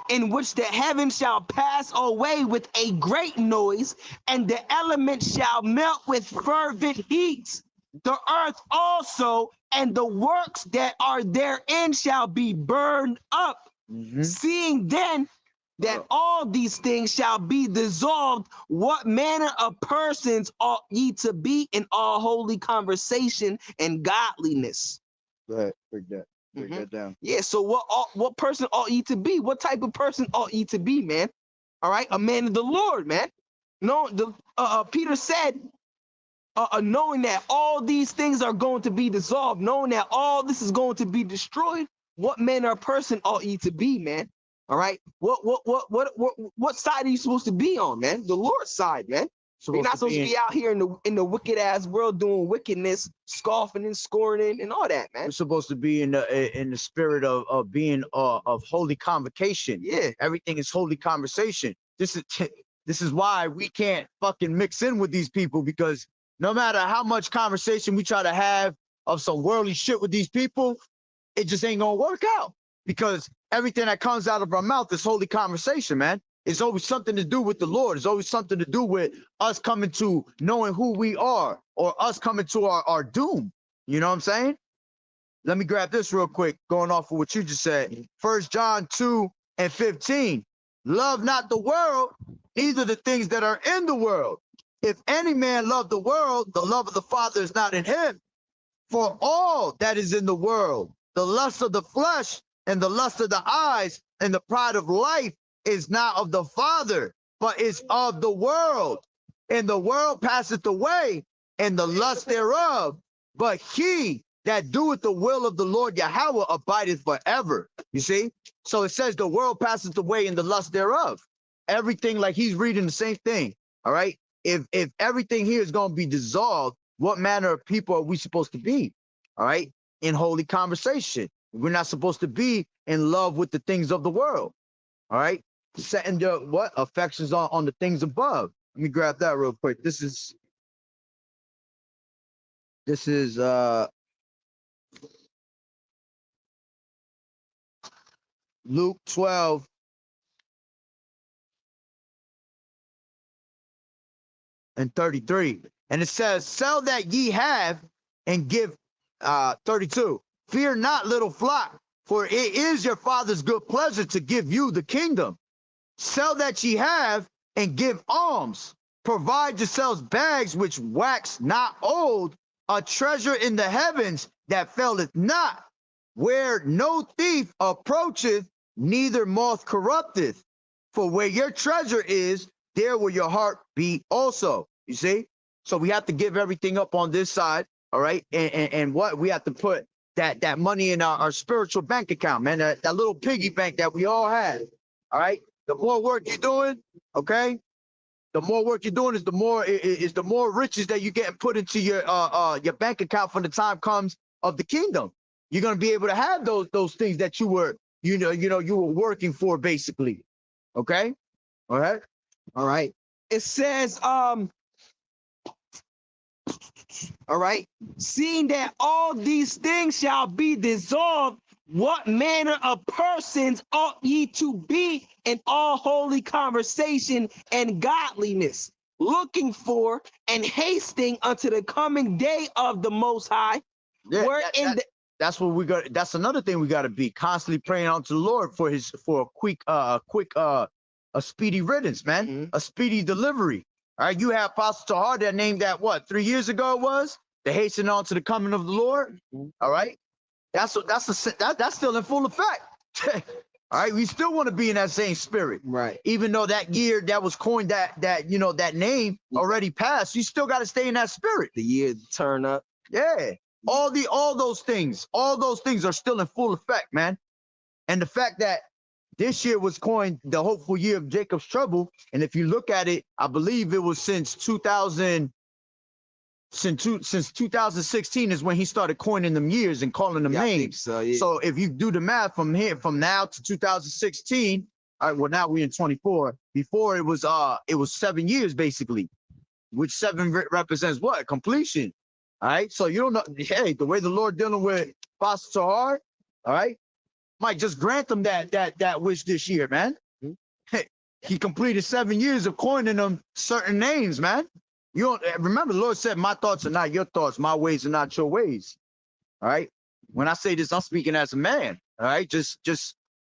in which the heavens shall pass away with a great noise, and the elements shall melt with fervent heat. the earth also, and the works that are therein shall be burned up. Mhm. Seeing then that all these things shall be dissolved, what manner of persons ought ye to be in all holy conversation and godliness? Go ahead, break that Mhm. down. Yeah, so what person ought ye to be? What type of person ought ye to be, man? All right, a man of the Lord, man. No, Peter said, knowing that all these things are going to be dissolved, knowing that all this is going to be destroyed, what manner of person ought ye to be, man? All right, what side are you supposed to be on, man? The Lord's side, man. You're not supposed to be out here in the wicked ass world doing wickedness, scoffing and scorning and all that, man. We're supposed to be in the spirit of being of holy convocation. Yeah, Everything is holy conversation. This is why we can't fucking mix in with these people, because no matter how much conversation we try to have of some worldly shit with these people, it just ain't gonna work out, because everything that comes out of our mouth is holy conversation, man. It's always something to do with the Lord. It's always something to do with us coming to knowing who we are, or us coming to our doom. You know what I'm saying? Let me grab this real quick, going off of what you just said. 1 John 2:15. Love not the world, neither the things that are in the world. If any man love the world, the love of the Father is not in him. For all that is in the world, the lust of the flesh and the lust of the eyes and the pride of life is not of the Father, but is of the world. And the world passeth away, and the lust thereof. But he that doeth the will of the Lord Yahweh abideth forever. You see? So it says the world passeth away and the lust thereof. Everything, like he's reading the same thing. All right. If everything here is going to be dissolved, what manner of people are we supposed to be? All right. In holy conversation. We're not supposed to be in love with the things of the world. All right. Setting your what affections on the things above. Let me grab that real quick. This is Luke 12 and 33. And it says, sell that ye have and give 32. Fear not, little flock, for it is your Father's good pleasure to give you the kingdom. Sell that ye have and give alms. Provide yourselves bags which wax not old, a treasure in the heavens that faileth not, where no thief approacheth, neither moth corrupteth. For where your treasure is, there will your heart be also. You see? So we have to give everything up on this side, all right? And what we have to put that money in our spiritual bank account, man, that little piggy bank that we all had, all right? The more work you're doing, okay, the more work you're doing is the more riches that you're getting put into your bank account for the time comes of the kingdom. You're gonna be able to have those things that you were working for, basically. Okay, all right, all right. It says, all right, seeing that all these things shall be dissolved, what manner of persons ought ye to be in all holy conversation and godliness, looking for and hasting unto the coming day of the Most High? yeah, that's what we got. That's another thing we got to be constantly praying unto the Lord for a speedy riddance, man, a speedy delivery. All right, you have Apostle Tahar that named that what 3 years ago it was the hasten on to the coming of the Lord. All right, that's still in full effect. All right, we still want to be in that same spirit, right? Even though that year that was coined that name already passed, you still got to stay in that spirit. The year turn up, yeah. All those things are still in full effect, man. And the fact that this year was coined the hopeful year of Jacob's trouble, and if you look at it, I believe it was since 2016 is when he started coining them years and calling them names. So, yeah. So if you do the math from now to 2016, all right, well now we're in 24. Before it was 7 years basically, which 7 represents what? Completion. All right, so you don't know. Hey, the way the Lord dealing with Apostle Tahar, all right, might just grant them that wish this year, man. He completed 7 years of coining them certain names, man. You don't remember the Lord said, my thoughts are not your thoughts, my ways are not your ways. All right. When I say this, I'm speaking as a man. All right. Just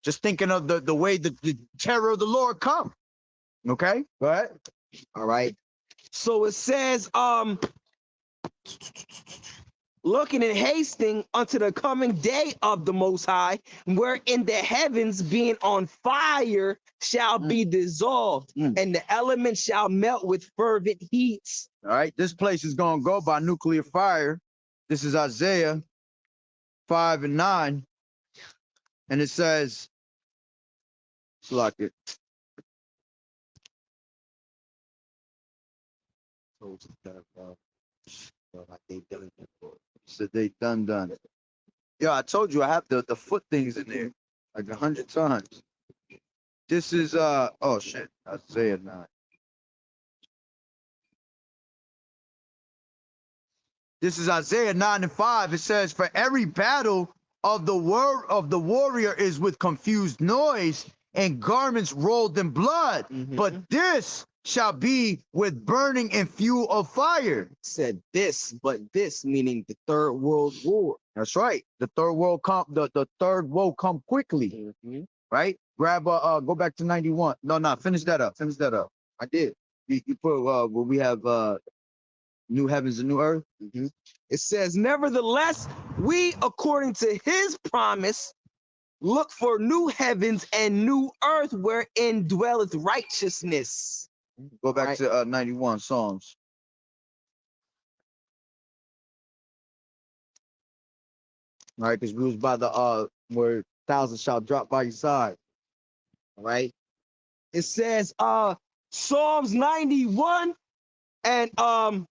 thinking of the way the terror of the Lord come. Okay. Go ahead. All right. So it says, looking and hasting unto the coming day of the Most High, wherein the heavens being on fire shall be dissolved, and the elements shall melt with fervent heats. All right. This place is going to go by nuclear fire. This is Isaiah 5 and 9. And it says, it's like it. So they done. Yeah, I told you I have the foot things in there like 100 times. This is oh shit, Isaiah 9. This is Isaiah 9 and 5. It says, for every battle of the warrior is with confused noise and garments rolled in blood, but this shall be with burning and fuel of fire. Said this, but this meaning the Third World War. That's right. The third world the third will come quickly. Right? Grab go back to 91. No, finish that up. I did. You put where we have new heavens and new earth. It says, nevertheless, we according to his promise look for new heavens and new earth wherein dwelleth righteousness. Go back to 91 Psalms. All right, because we was by the where thousands shall drop by your side. All right. It says Psalms 91 and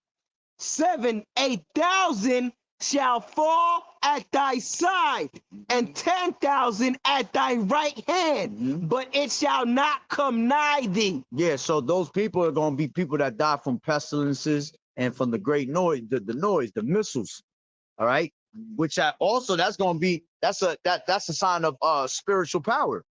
7, 8,000 shall fall at thy side, and 10,000 at thy right hand, but it shall not come nigh thee. Yeah, so those people are going to be people that die from pestilences and from the great noise, the missiles. All right, which also that's going to be that's a sign of spiritual power.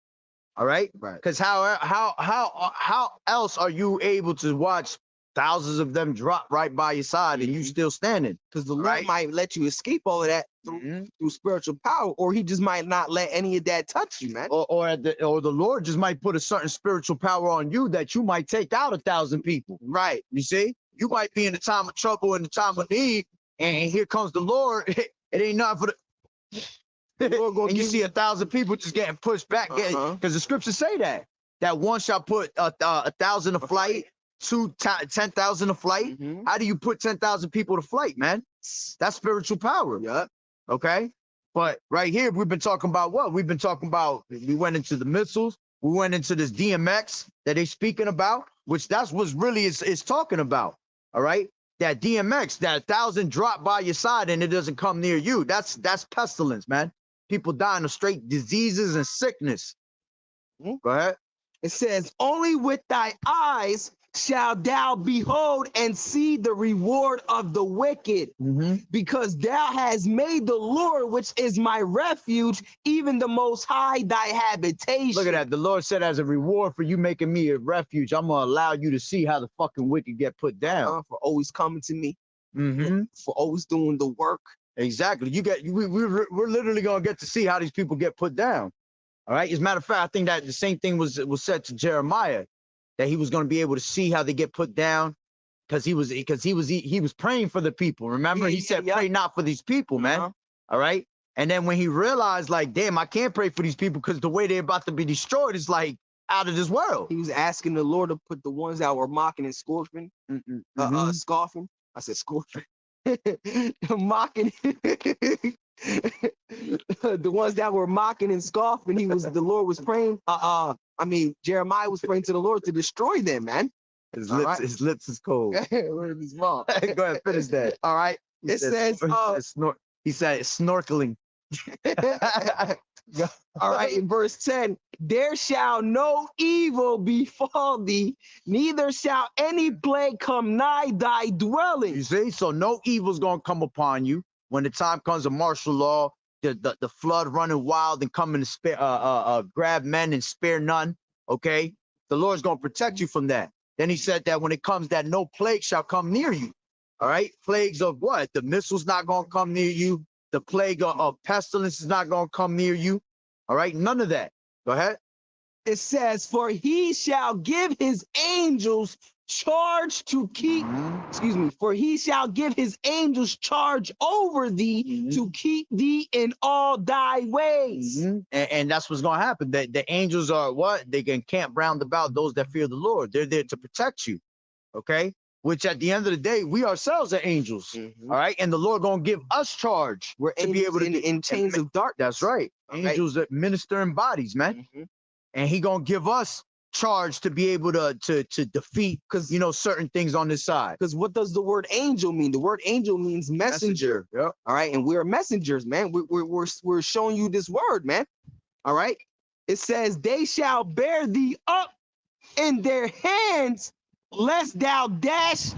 All right, because how else are you able to watch thousands of them drop right by your side and you still standing? Because the Lord might let you escape all of that through spiritual power, or he just might not let any of that touch you, man. Or the Lord just might put a certain spiritual power on you that you might take out 1,000 people. Right. You see, you might be in the time of trouble, in the time of need, and here comes the Lord. It ain't nothing for the. And you see 1,000 people just getting pushed back, because the scriptures say that one shall put 1,000 to flight, 10,000 to flight. How do you put 10,000 people to flight, man? That's spiritual power. Yeah. Okay. But right here, we've been talking about what? We've been talking about, we went into the missiles. We went into this DMX that they're speaking about, which that's what really is talking about. All right. That DMX, that 1,000 drop by your side and it doesn't come near you. That's pestilence, man. People dying of straight diseases and sickness. Go ahead. It says, only with thy eyes shalt thou behold and see the reward of the wicked, because thou hast made the Lord, which is my refuge, even the Most High, thy habitation. Look at that. The Lord said, as a reward for you making me a refuge, I'm going to allow you to see how the fucking wicked get put down. For always coming to me, for always doing the work. Exactly. We're literally going to get to see how these people get put down. All right. As a matter of fact, I think that the same thing was said to Jeremiah, that he was going to be able to see how they get put down, because he was praying for the people. Remember, he said, pray not for these people, man. All right. And then when he realized, like, damn, I can't pray for these people because the way they're about to be destroyed is like out of this world. He was asking the Lord to put the ones that were mocking and scoffing, scoffing. I said scoffing. Mocking. The ones that were mocking and scoffing, the Lord was praying. Jeremiah was praying to the Lord to destroy them, man. His lips is cold. Where's his mom? Go ahead, finish that. All right. He said snorkeling. All right, in verse 10, there shall no evil befall thee, neither shall any plague come nigh thy dwelling. You see, so no evil's gonna come upon you when the time comes of martial law, the flood running wild and coming to spare grab men and spare none. Okay, the Lord's gonna protect you from that. Then he said that when it comes that no plague shall come near you. All right. Plagues of what? The missile's not going to come near you. The plague of pestilence is not going to come near you. All right. None of that. Go ahead. It says, for he shall give his angels charge to keep, for he shall give his angels charge over thee to keep thee in all thy ways. And that's what's going to happen. The angels are what? They can camp round about those that fear the Lord. They're there to protect you. Okay. Which at the end of the day, we ourselves are angels. All right. And the Lord going to give us charge. We're to be able to in chains of darkness. That's right. Angels that minister in bodies, man. And he gonna give us charge to be able to defeat, because you know, certain things on this side. Because what does the word angel mean? The word angel means messenger. Yep. All right, and we're messengers, man. We're showing you this word, man. All right. It says, they shall bear thee up in their hands, lest thou dash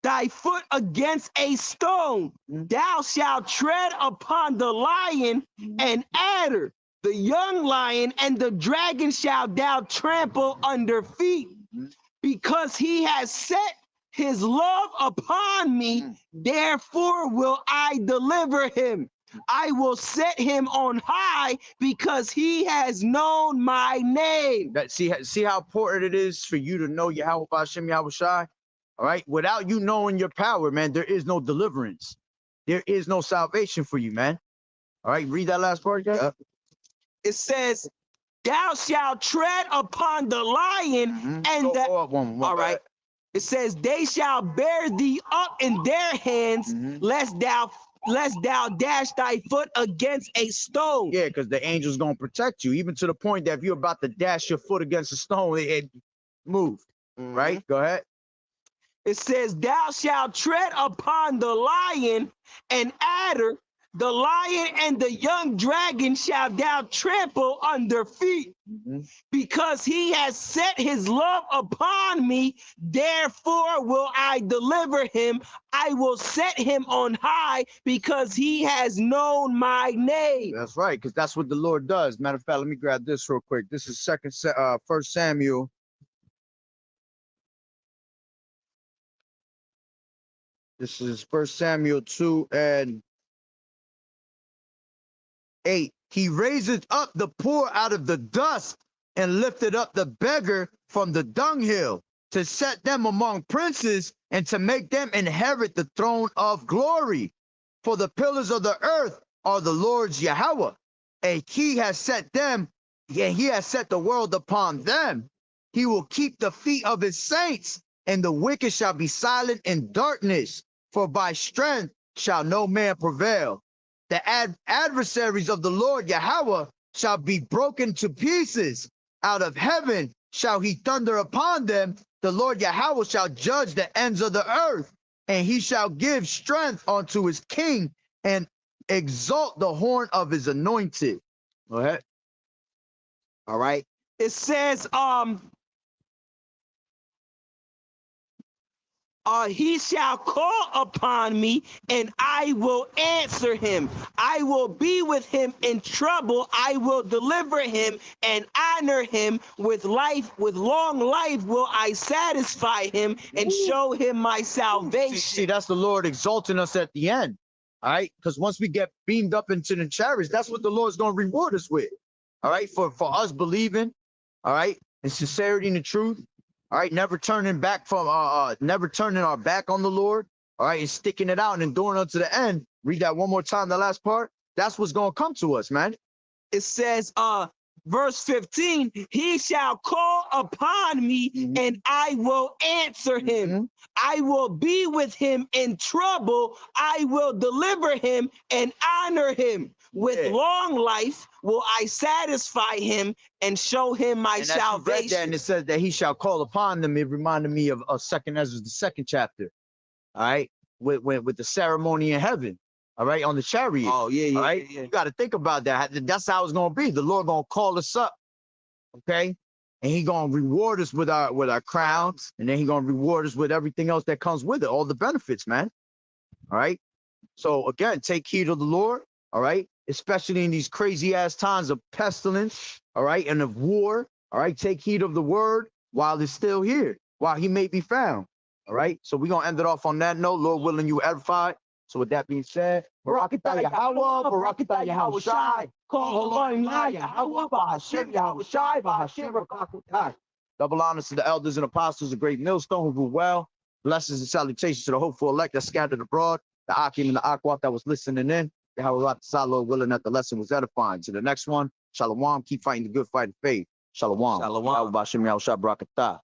thy foot against a stone. Thou shalt tread upon the lion and adder. The young lion and the dragon shall thou trample under feet, because he has set his love upon me. Therefore will I deliver him. I will set him on high, because he has known my name. See how important it is for you to know Yahweh Hashem Yahweh Shai. All right. Without you knowing your power, man, there is no deliverance. There is no salvation for you, man. All right. Read that last part, guys. Yep. It says, thou shalt tread upon the lion and the... all right. It says, they shall bear thee up in their hands, lest thou dash thy foot against a stone. Yeah, because the angel's going to protect you, even to the point that if you're about to dash your foot against a stone, it moved. Right? Go ahead. It says, thou shalt tread upon the lion and adder. The lion and the young dragon shall thou trample under feet, because he has set his love upon me. Therefore will I deliver him. I will set him on high, because he has known my name. That's right, because that's what the Lord does. Matter of fact, let me grab this real quick. This is 1 Samuel. This is 1 Samuel 2 and 8. He raiseth up the poor out of the dust, and lifted up the beggar from the dunghill, to set them among princes, and to make them inherit the throne of glory. For the pillars of the earth are the Lord's Yahweh, and he has set them, he has set the world upon them. He will keep the feet of his saints, and the wicked shall be silent in darkness, for by strength shall no man prevail. The adversaries of the Lord Yahweh shall be broken to pieces. Out of heaven shall he thunder upon them. The Lord Yahweh shall judge the ends of the earth, and he shall give strength unto his king, and exalt the horn of his anointed. Go ahead. All right. It says, he shall call upon me, and I will answer him. I will be with him in trouble. I will deliver him and honor him. With long life will I satisfy him and show him my salvation. See, that's the Lord exalting us at the end. All right. Because once we get beamed up into the chariots, that's what the Lord's going to reward us with. All right. For us believing, all right, in sincerity and the truth. All right, never turning back from never turning our back on the Lord. All right, and sticking it out and enduring unto the end. Read that one more time, the last part. That's what's gonna come to us, man. It says, verse 15, he shall call upon me, and I will answer him. I will be with him in trouble. I will deliver him and honor him. With long life will I satisfy him and show him my salvation. Read that, and it says that he shall call upon them. It reminded me of 2nd Ezra, the 2nd chapter. All right, with the ceremony in heaven. All right, on the chariot. Oh yeah. All right, you got to think about that. That's how it's gonna be. The Lord gonna call us up, okay, and he gonna reward us with our crowns, and then he gonna reward us with everything else that comes with it, all the benefits, man. All right. So again, take heed of the Lord. All right. Especially in these crazy ass times of pestilence, all right, and of war, all right, take heed of the word, while it's still here, while he may be found. All right. So we're gonna end it off on that note. Lord willing, you edified. So with that being said, Barakatah Yahweh, Barakatah Yahweh Shai, call Allah Yahweh, Bahashim Yahweh Shai, Bahashim Barakatah. Double honors to the elders and apostles of Great Millstone who rule well. Blessings and salutations to the hopeful elect that scattered abroad, the Akim and the Akwat that was listening in. Yahweh Lord willing that the lesson was edifying. To the next one, Shalom, keep fighting the good fight of faith. Shalom. Shalom. Yahweh Bahashim Yahweh Shai Barakatah.